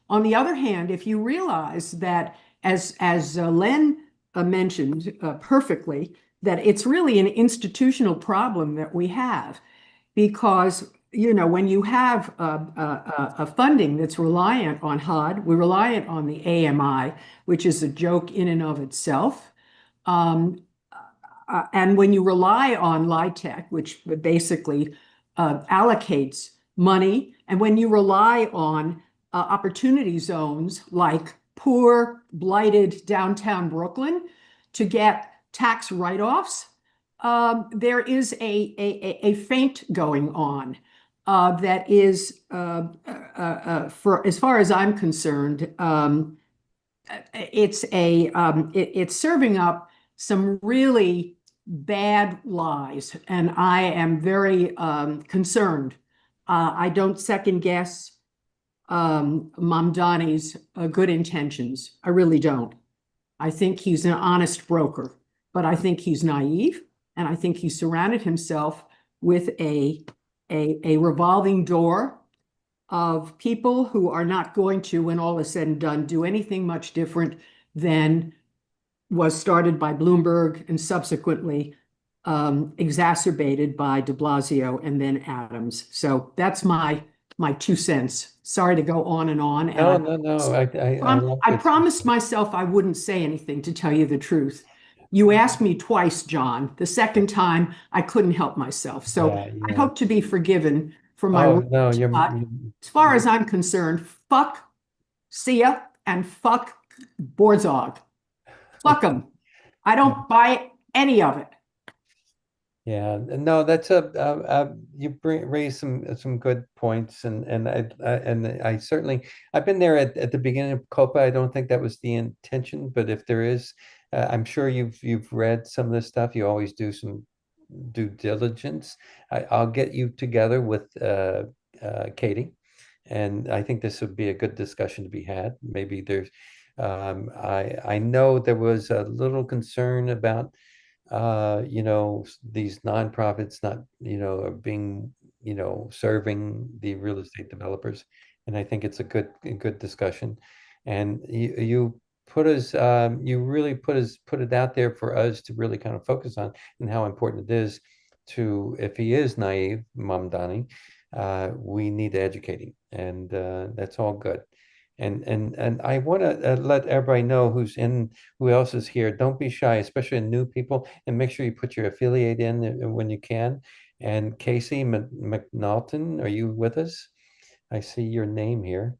Q: On the other hand, if you realize that, as Len mentioned perfectly, that it's really an institutional problem that we have, because when you have a funding that's reliant on HUD, we're reliant on the AMI, which is a joke in and of itself. And when you rely on LIHTC, which basically allocates money, and when you rely on opportunity zones like poor, blighted downtown Brooklyn to get tax write-offs, there is a feint going on that is, for as far as I'm concerned, it's serving up some really bad lies, and I am very concerned. I don't second guess Mamdani's good intentions. I really don't. I think he's an honest broker, but I think he's naive, and I think he surrounded himself with a revolving door of people who are not going to, when all is said and done, do anything much different than was started by Bloomberg and subsequently exacerbated by de Blasio and then Adams. So that's my 2 cents. Sorry to go on and on.
A: No.
Q: I promised myself I wouldn't say anything, to tell you the truth. You asked me twice, John. The second time, I couldn't help myself. So I hope to be forgiven for my words. As far as I'm concerned, fuck Sia and fuck Borzog. Fuck them. I don't buy any of it.
A: Yeah, no, that's you raise some good points, and I certainly, I've been there at the beginning of COPA. I don't think that was the intention, but if there is, I'm sure you've read some of this stuff. You always do some due diligence. I'll get you together with Katie, and I think this would be a good discussion to be had. Maybe there's, I know there was a little concern about these nonprofits not, being, serving the real estate developers. And I think it's a good discussion. And you put us, you really put it out there for us to really kind of focus on, and how important it is to, if he is naive, Mamdani, we need to educate him, and that's all good. And I want to let everybody know who else is here. Don't be shy, especially in new people, and make sure you put your affiliate in when you can. And Casey McNaughton, are you with us? I see your name here.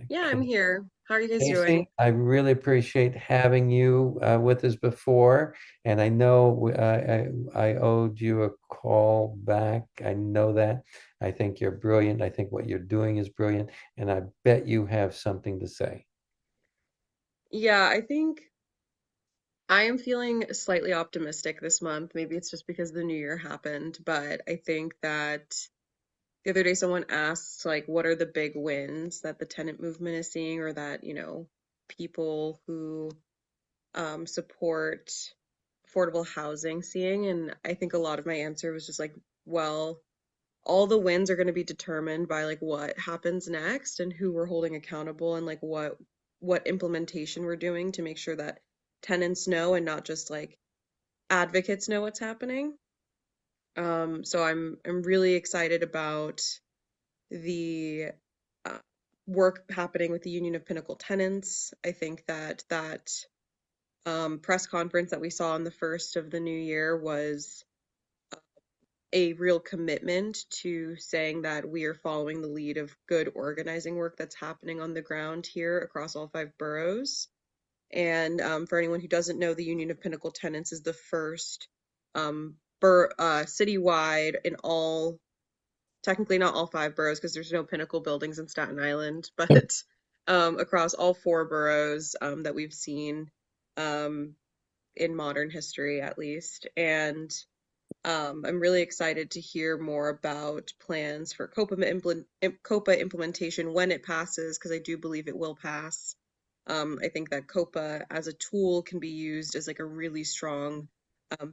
R: Yeah, I'm here. How are you guys doing?
A: Casey, I really appreciate having you with us before, and I know I owed you a call back. I know that. I think you're brilliant. I think what you're doing is brilliant, and I bet you have something to say.
R: Yeah, I think I am feeling slightly optimistic this month. Maybe it's just because the new year happened, but I think that the other day someone asked, like, what are the big wins that the tenant movement is seeing, or that, people who support affordable housing seeing? And I think a lot of my answer was just like, well, all the wins are going to be determined by like what happens next and who we're holding accountable, and like what implementation we're doing to make sure that tenants know and not just like advocates know what's happening. So I'm really excited about the work happening with the Union of Pinnacle Tenants. I think that press conference that we saw on the first of the new year was a real commitment to saying that we are following the lead of good organizing work that's happening on the ground here across all 5 boroughs. And for anyone who doesn't know, the Union of Pinnacle Tenants is the first citywide in all, technically not all 5 boroughs because there's no Pinnacle buildings in Staten Island, but across all 4 boroughs that we've seen in modern history at least. And I'm really excited to hear more about plans for COPA implementation when it passes, because I do believe it will pass. I think that COPA as a tool can be used as like a really strong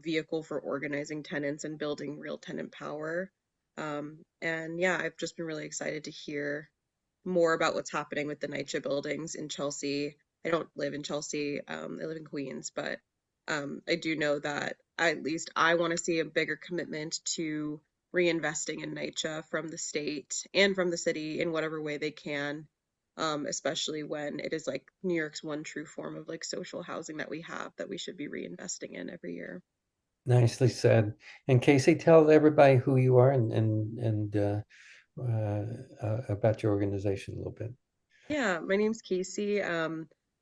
R: vehicle for organizing tenants and building real tenant power. And yeah, I've just been really excited to hear more about what's happening with the NYCHA buildings in Chelsea. I don't live in Chelsea, I live in Queens, but I do know that at least I want to see a bigger commitment to reinvesting in NYCHA from the state and from the city in whatever way they can, especially when it is like New York's one true form of like social housing that we have that we should be reinvesting in every year.
A: Nicely said. And Casey, tell everybody who you are and about your organization a little bit.
R: Yeah, my name's Casey.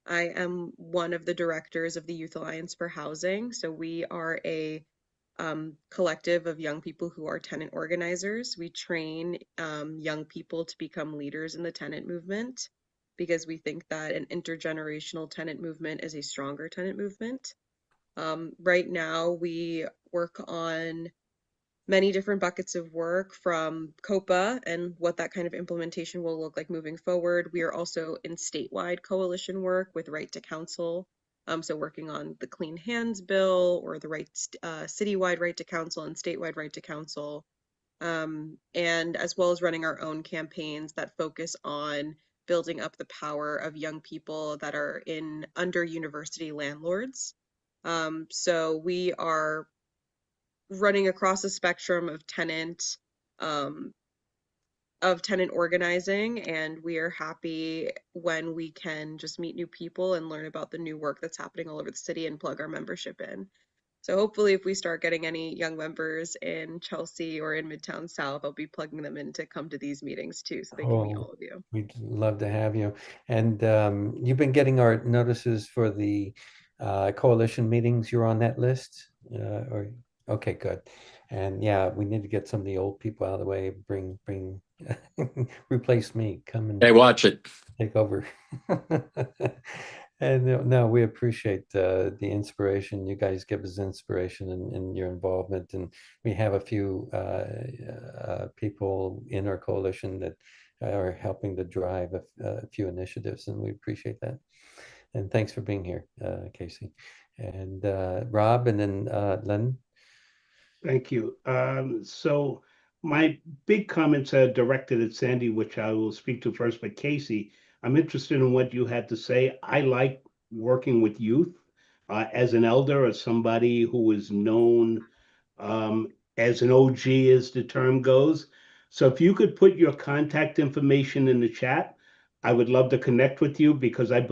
R: I am one of the directors of the Youth Alliance for Housing. So we are a collective of young people who are tenant organizers. We train young people to become leaders in the tenant movement because we think that an intergenerational tenant movement is a stronger tenant movement. Right now, we work on many different buckets of work, from COPA and what that kind of implementation will look like moving forward. We are also in statewide coalition work with Right to Counsel. So working on the Clean Hands Bill, or the citywide Right to Counsel and statewide Right to Counsel. And as well as running our own campaigns that focus on building up the power of young people that are under university landlords. So we are running across a spectrum of tenant organizing, and we are happy when we can just meet new people and learn about the new work that's happening all over the city and plug our membership in. So hopefully if we start getting any young members in Chelsea or in Midtown South, I'll be plugging them in to come to these meetings too, so they can meet all of you.
A: We'd love to have you. And you've been getting our notices for the coalition meetings. You're on that list? Okay, good. And yeah, we need to get some of the old people out of the way. Bring replace me. Come and
O: Hey, watch it.
A: Take over. And no, we appreciate the inspiration. You guys give us inspiration in your involvement, and we have a few people in our coalition that are helping to drive a few initiatives, and we appreciate that. And thanks for being here, Casey. And Rob, and then Len.
J: Thank you. So my big comments are directed at Sandy, which I will speak to first, but Casey, I'm interested in what you had to say. I like working with youth as an elder, as somebody who is known as an OG, as the term goes. So if you could put your contact information in the chat, I would love to connect with you, because I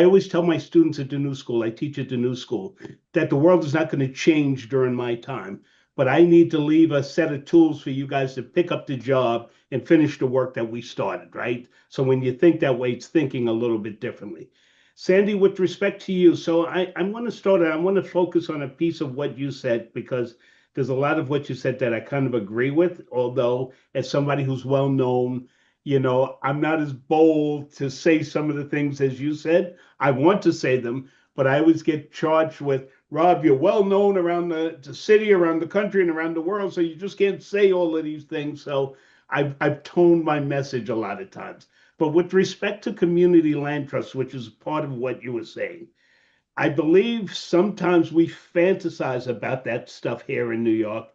J: always tell my students at the New School, I teach at the New School, that the world is not going to change during my time, but I need to leave a set of tools for you guys to pick up the job and finish the work that we started, right? So when you think that way, it's thinking a little bit differently. Sandy, with respect to you, so I want to start, I want to focus on a piece of what you said, because there's a lot of what you said that I kind of agree with, although as somebody who's well known, you know, I'm not as bold to say some of the things as you said. I want to say them, but I always get charged with, Rob, you're well known around the city, around the country, and around the world, so you just can't say all of these things. So I've toned my message a lot of times. But with respect to community land trusts, which is part of what you were saying, I believe sometimes we fantasize about that stuff here in New York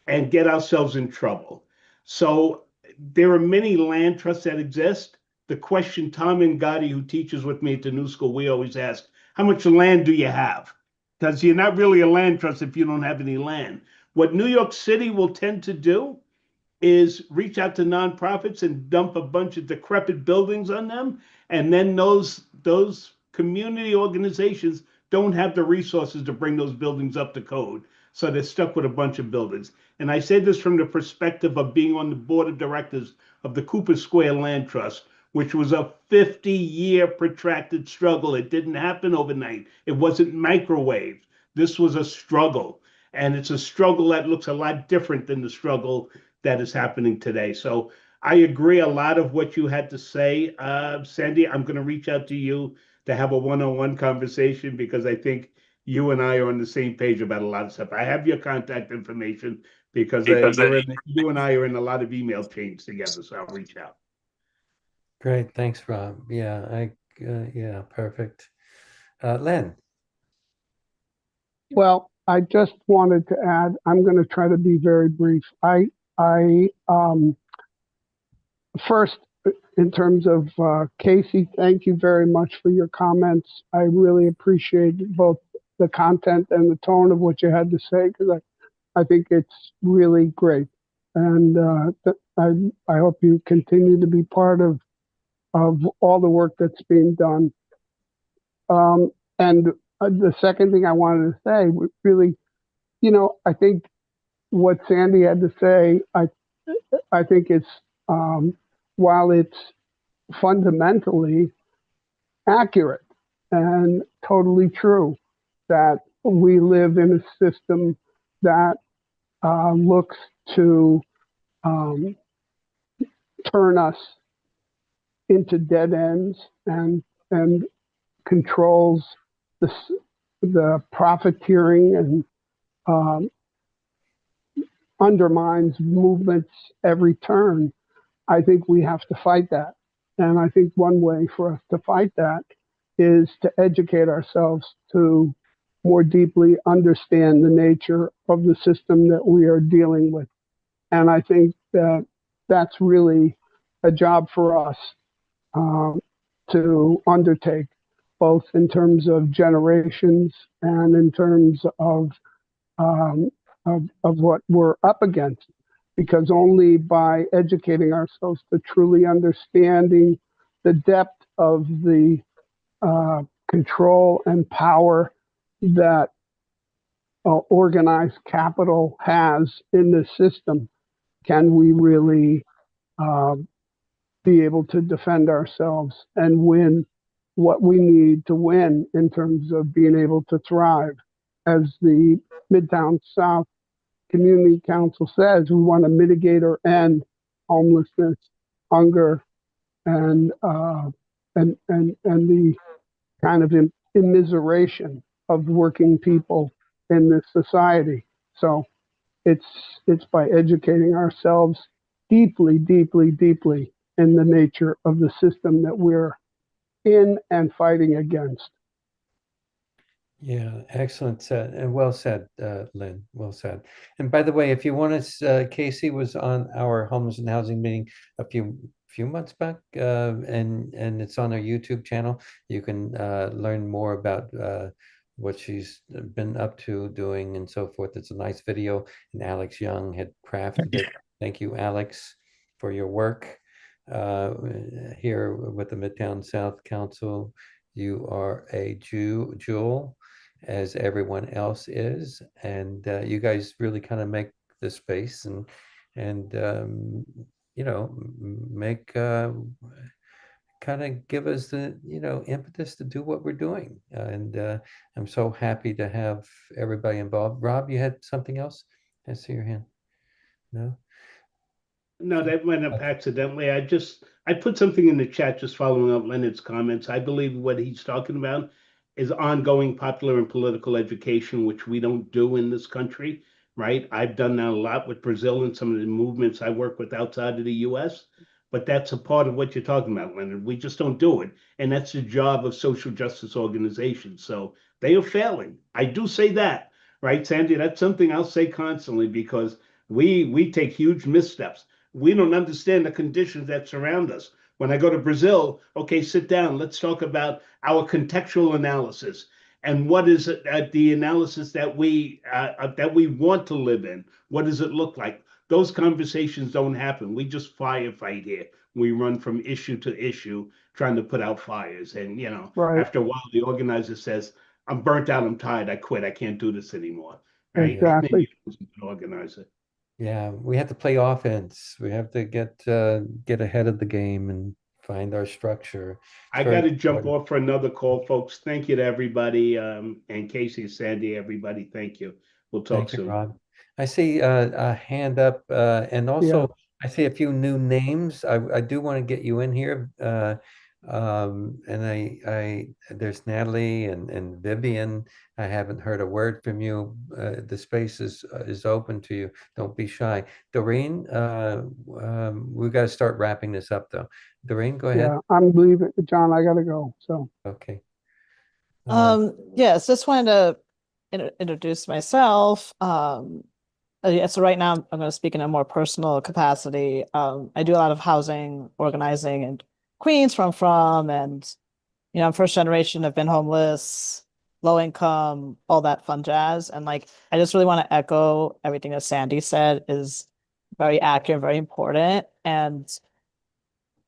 J: and get ourselves in trouble. So there are many land trusts that exist. The question Tom and Gotti, who teaches with me at the New School, we always ask, how much land do you have? Because you're not really a land trust if you don't have any land. What New York City will tend to do is reach out to nonprofits and dump a bunch of decrepit buildings on them. And then those community organizations don't have the resources to bring those buildings up to code. So they're stuck with a bunch of buildings. And I say this from the perspective of being on the board of directors of the Cooper Square Land Trust, which was a 50-year protracted struggle. It didn't happen overnight. It wasn't microwaved. This was a struggle. And it's a struggle that looks a lot different than the struggle that is happening today. So I agree a lot of what you had to say. Sandy, I'm going to reach out to you to have a one-on-one conversation, because I think you and I are on the same page about a lot of stuff. I have your contact information because you and I are in a lot of email chains together, so I'll reach out.
A: Great, thanks, Rob. Yeah, yeah, perfect. Len.
G: Well, I just wanted to add, I'm going to try to be very brief. First, in terms of Casey, thank you very much for your comments. I really appreciate both the content and the tone of what you had to say, because I think it's really great. And I hope you continue to be part of all the work that's being done. And the second thing I wanted to say, really, you know, I think what Sandy had to say, I think it's, while it's fundamentally accurate and totally true, that we live in a system that looks to turn us into dead ends and controls the profiteering and undermines movements every turn. I think we have to fight that. And I think one way for us to fight that is to educate ourselves to more deeply understand the nature of the system that we are dealing with. And I think that that's really a job for us to undertake, both in terms of generations and in terms of what we're up against. Because only by educating ourselves to truly understanding the depth of the control and power that organized capital has in the system, can we really be able to defend ourselves and win what we need to win in terms of being able to thrive. As the Midtown South Community Council says, we want to mitigate or end homelessness, hunger, and the kind of immiseration of working people in this society. So it's by educating ourselves deeply, deeply, deeply in the nature of the system that we're in and fighting against.
A: Yeah, excellent said and well said, Lynn. Well said. And by the way, if you want to, Casey was on our homeless and housing meeting a few months back, and it's on our YouTube channel. You can learn more about what she's been up to, doing, and so forth. It's a nice video, and Alex Young had crafted it. Thank you, Alex, for your work here with the Midtown South Council. You are a jewel. as everyone else is, and you guys really kind of make the space and you know, make kind of give us the, you know, impetus to do what we're doing. And I'm so happy to have everybody involved. Rob, you had something else? I see your hand. No?
J: No, that went up
A: Okay.
J: accidentally. I put something in the chat just following up Leonard's comments. I believe what he's talking about is ongoing popular and political education, which we don't do in this country, right? I've done that a lot with Brazil and some of the movements I work with outside of the US, but that's a part of what you're talking about, Leonard. We just don't do it. And that's the job of social justice organizations. So they are failing. I do say that, right, Sandy? That's something I'll say constantly because we take huge missteps. We don't understand the conditions that surround us. When I go to Brazil, okay, sit down. Let's talk about our contextual analysis and what is it, the analysis that we want to live in. What does it look like? Those conversations don't happen. We just firefight here. We run from issue to issue, trying to put out fires. And you know,
G: Right.
J: after a while, the organizer says, "I'm burnt out. I'm tired. I quit. I can't do this anymore." Right?
G: Exactly.
J: Organizer.
A: Yeah, we have to play offense. We have to get ahead of the game and find our structure. It's
J: I
A: very
J: got to jump
A: important.
J: off for another call, folks. Thank you to everybody. And Casey, Sandy, everybody, thank you. We'll talk
A: Thank you,
J: soon.
A: Rob. I see a hand up, and
G: Yeah.
A: also I see a few new names. I do want to get you in here. And there's Natalie and Vivian. I haven't heard a word from you. The space is open to you. Don't be shy. Doreen, we've got to start wrapping this up though. Doreen, go ahead.
G: Yeah, I'm leaving. John, I gotta go. So
A: Okay.
N: Yes, just wanted to introduce myself. Yeah, so right now I'm going to speak in a more personal capacity. I do a lot of housing organizing in Queens from, and you know, I'm first generation, I've been homeless, low income, all that fun jazz. And like, I just really want to echo everything that Sandy said is very accurate, very important. And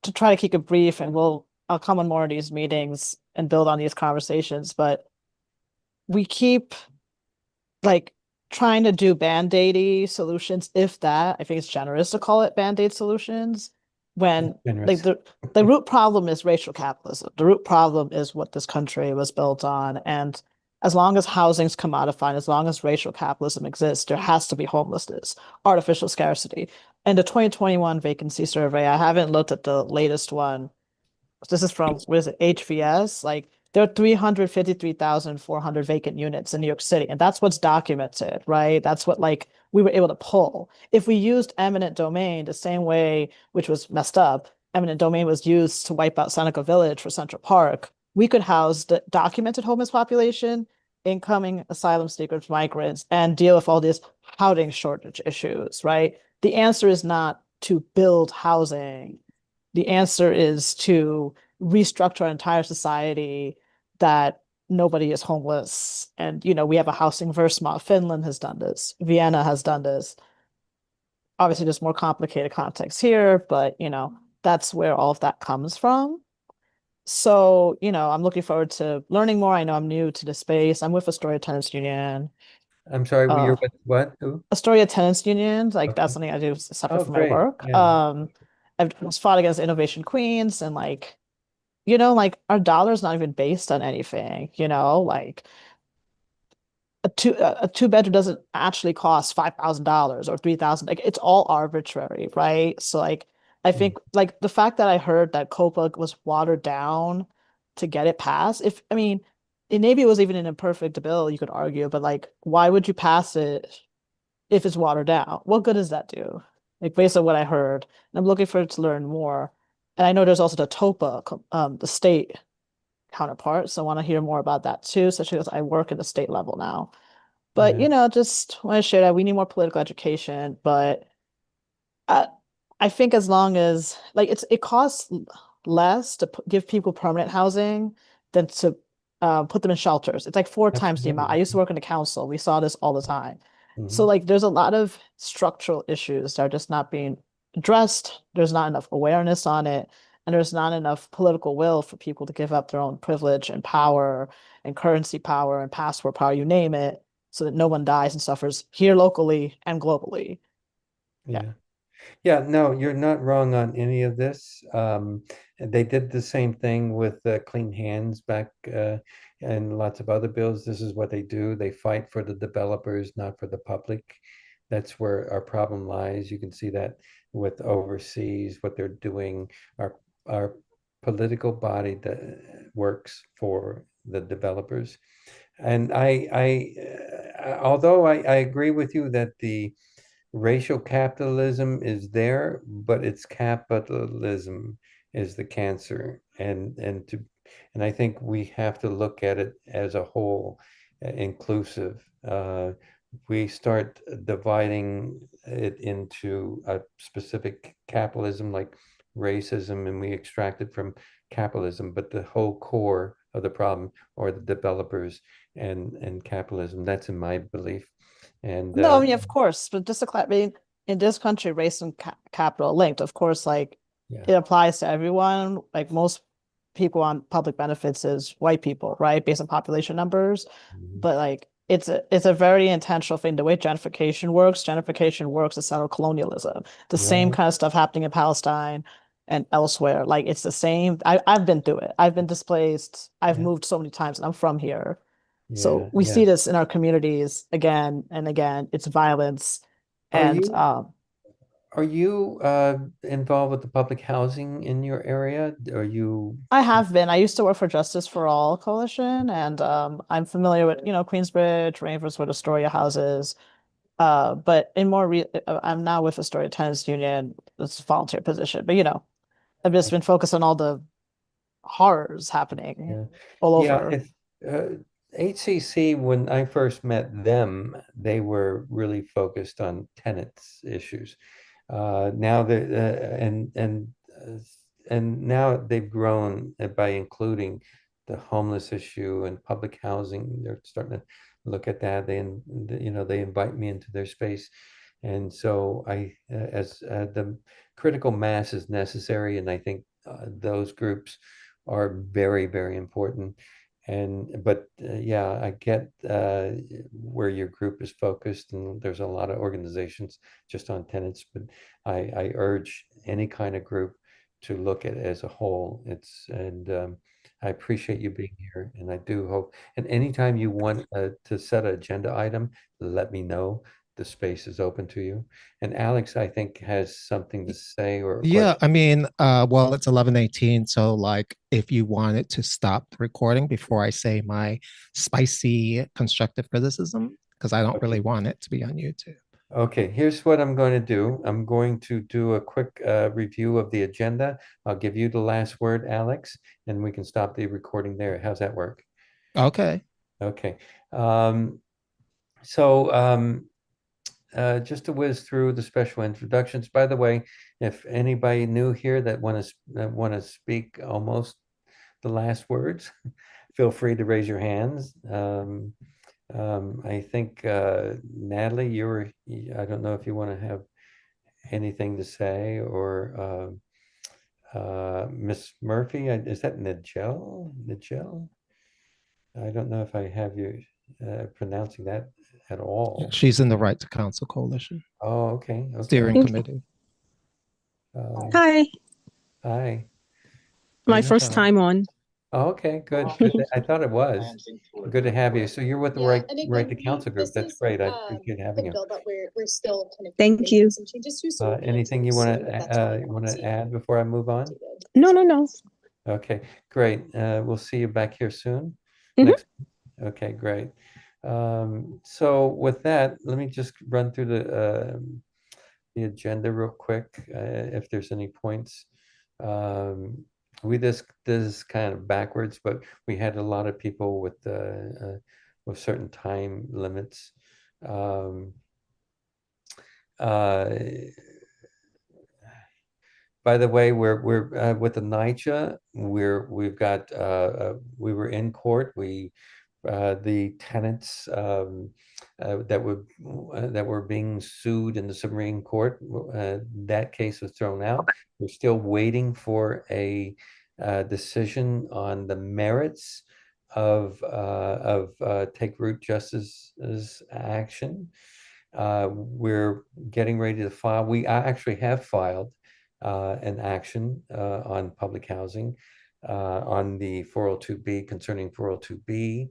N: to try to keep it brief, and I'll come on more of these meetings and build on these conversations, but we keep like trying to do band-aidy solutions, if that. I think it's generous to call it band-aid solutions when like the root problem is racial capitalism. The root problem is what this country was built on. And as long as housing's commodified, as long as racial capitalism exists, there has to be homelessness, artificial scarcity. And the 2021 vacancy survey, I haven't looked at the latest one. This is from, what is it, HVS? Like, there are 353,400 vacant units in New York City, and that's what's documented, right? That's what like we were able to pull. If we used eminent domain the same way, which was messed up, eminent domain was used to wipe out Seneca Village for Central Park, we could house the documented homeless population, incoming asylum seekers, migrants, and deal with all these housing shortage issues, right? The answer is not to build housing. The answer is to restructure our entire society that nobody is homeless. And, you know, we have a housing first model. Finland has done this. Vienna has done this. Obviously, there's more complicated context here, but, you know, that's where all of that comes from. So, you know, I'm looking forward to learning more. I know I'm new to the space. I'm with Astoria Tenants Union.
A: I'm sorry, you're with what? Who?
N: Astoria Tenants Union. Like
A: Okay.
N: that's something I do separate
A: Oh,
N: from my
A: great.
N: work.
A: Yeah.
N: I've fought against Innovation Queens and like, you know, like our dollar's not even based on anything, you know, like a two bedroom doesn't actually cost $5,000 or $3,000. Like it's all arbitrary, right? So like I think like the fact that I heard that COPA was watered down to get it passed, if I mean, maybe it was even an imperfect bill, you could argue, but like why would you pass it if it's watered down? What good does that do? Like based on what I heard, and I'm looking forward to learn more. And I know there's also the TOPA, the state counterpart. So I want to hear more about that too, especially because I work at the state level now. But you know, just want to share that we need more political education. But I think as long as like it costs less to give people permanent housing than to put them in shelters. It's like 4 times the amount. I used to work in the council. We saw this all the time. So like there's a lot of structural issues that are just not being addressed. There's not enough awareness on it. and there's not enough political will for people to give up their own privilege and power and currency power and passport power, you name it, so that no one dies and suffers here locally and globally.
A: Yeah. Yeah, no, you're not wrong on any of this. They did the same thing with Clean Hands back and lots of other bills. This is what they do. They fight for the developers, not for the public. That's where our problem lies. You can see that with overseas, what they're doing. Our political body that works for the developers. And although I agree with you that the racial capitalism is there, but it's capitalism is the cancer, and I think we have to look at it as a whole, inclusive. We start dividing it into a specific capitalism like racism, and we extract it from capitalism, but the whole core of the problem are the developers and capitalism. That's in my belief. And
N: No, I mean, of course, but just to clarify, I mean, in this country, race and capital are linked. Of course, like
A: Yeah.
N: it applies to everyone. Like most people on public benefits is white people, right? Based on population numbers. But like it's a very intentional thing. The way gentrification works to settle colonialism. The same
A: Right.
N: kind of stuff happening in Palestine and elsewhere. Like it's the same. I've been through it. I've been displaced. I've
A: Yeah.
N: moved so many times and I'm from here.
A: Yeah,
N: So we see this in our communities again and again. It's violence.
A: Are
N: And
A: you involved with the public housing in your area? Are you?
N: I have been. I used to work for Justice for All Coalition, and I'm familiar with, Queensbridge, Rainforest, Astoria houses. But I'm now with Astoria Tenants Union. It's a volunteer position, but I've just been focused on all the horrors happening all
A: Yeah,
N: over.
A: HCC, when I first met them, they were really focused on tenants issues. Now and now they've grown by including the homeless issue and public housing. They're starting to look at that. They invite me into their space, and so as the critical mass is necessary, and I think those groups are very, very important. But yeah, I get where your group is focused, and there's a lot of organizations just on tenants, but I urge any kind of group to look at it as a whole. I appreciate you being here, and I do hope, and anytime you want to set an agenda item, let me know. The space is open to you. And Alex, I think, has something to say or a
D: Yeah,
A: question.
D: I mean, well, it's 11:18, so like if you wanted to stop the recording before I say my spicy constructive criticism, because I don't really want it to be on YouTube.
A: Okay, here's what I'm going to do. I'm going to do a quick review of the agenda. I'll give you the last word, Alex, and we can stop the recording there. How's that work?
D: Okay.
A: Okay. Just to whiz through the special introductions. By the way, if anybody new here that want to speak almost the last words, feel free to raise your hands. I think Natalie, I don't know if you want to have anything to say, or Miss Murphy, is that Nigel? Nigel? I don't know if I have you pronouncing that at all.
D: She's in the Right to Counsel Coalition.
A: Oh, okay.
D: Steering committee.
S: Hi,
A: Hi.
S: my first time on.
A: Oh, okay, good. I thought it was. Good to have you. So you're with the Right to Counsel group. That's great. I appreciate having you.
S: Thank you.
A: Anything you want to add before I move on?
S: No.
A: Okay, great. We'll see you back here soon. Okay, great. So with that, let me just run through the agenda real quick, if there's any points. This is kind of backwards, but we had a lot of people with certain time limits. By the way, we're with the NYCHA. We were in court. We the tenants that were being sued in the Supreme Court. That case was thrown out. We're still waiting for a decision on the merits of Take Root Justice's action. We're getting ready to file. We actually have filed an action on public housing on the 402B, concerning 402B.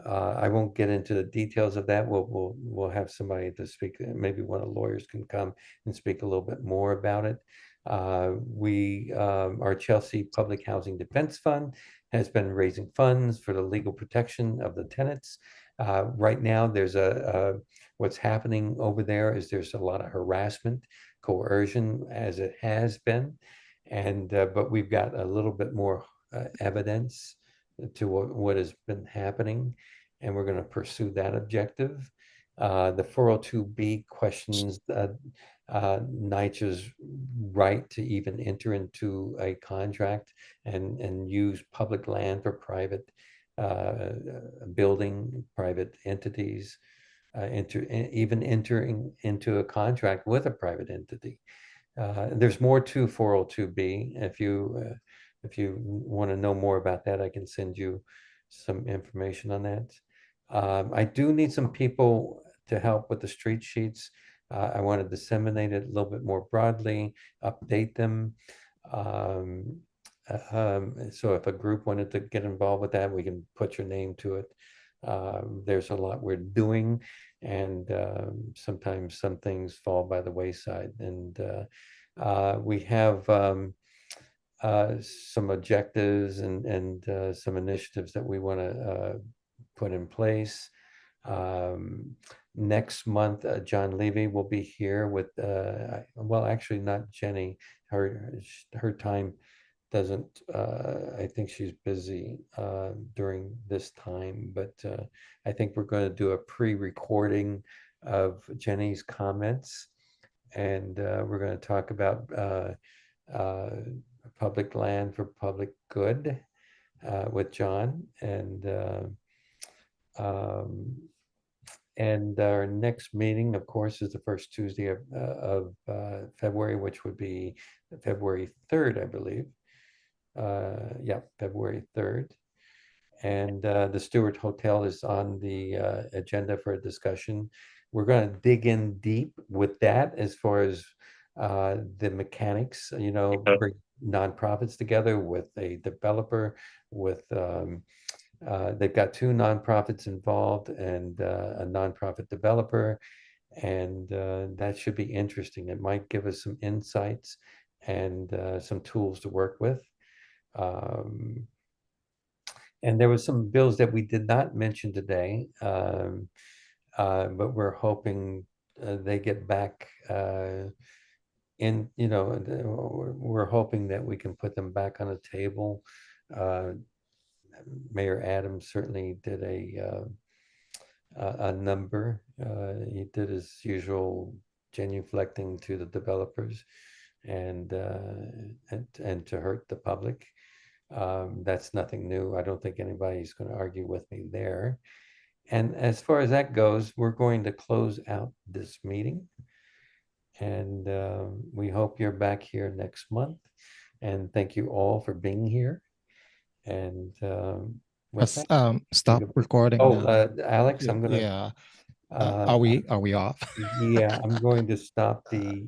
A: I won't get into the details of that. We'll have somebody to speak. Maybe one of the lawyers can come and speak a little bit more about it. Our Chelsea Public Housing Defense Fund has been raising funds for the legal protection of the tenants. Right now, there's what's happening over there is there's a lot of harassment, coercion, as it has been, and but we've got a little bit more evidence to what has been happening, and we're going to pursue that objective. The 402B questions NYCHA's right to even enter into a contract and use public land for private building, private entities, even entering into a contract with a private entity. There's more to 402B. If you want to know more about that, I can send you some information on that. I do need some people to help with the street sheets. I want to disseminate it a little bit more broadly, update them. So if a group wanted to get involved with that, we can put your name to it. There's a lot we're doing, and sometimes some things fall by the wayside. And we have some objectives and some initiatives that we want to put in place. Next month, John Levy will be here with, well, actually not Jenny. Her time doesn't, I think she's busy during this time, but I think we're going to do a pre-recording of Jenny's comments, and we're going to talk about public land for public good with John, and our next meeting, of course, is the first Tuesday of February, which would be February 3rd, I believe. Yeah, February 3rd. And the Stewart Hotel is on the agenda for a discussion. We're going to dig in deep with that as far as the mechanics, you know, bring nonprofits together with a developer, with they've got 2 nonprofits involved and a nonprofit developer, and that should be interesting. It might give us some insights and some tools to work with. And there was some bills that we did not mention today, but we're hoping they get back in, you know, we're hoping that we can put them back on the table. Mayor Adams certainly did a number. He did his usual genuflecting to the developers and to hurt the public. That's nothing new. I don't think anybody's going to argue with me there. And as far as that goes, we're going to close out this meeting. And we hope you're back here next month. And thank you all for being here. And
D: let's stop recording.
A: Oh, Alex, I'm gonna.
D: Yeah. Are we off?
A: Yeah, I'm going to stop the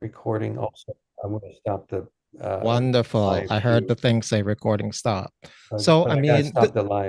A: recording. Also, I'm going to stop the.
D: Wonderful. I heard the thing say recording stop. So I
A: gotta
D: mean,
A: stop the live.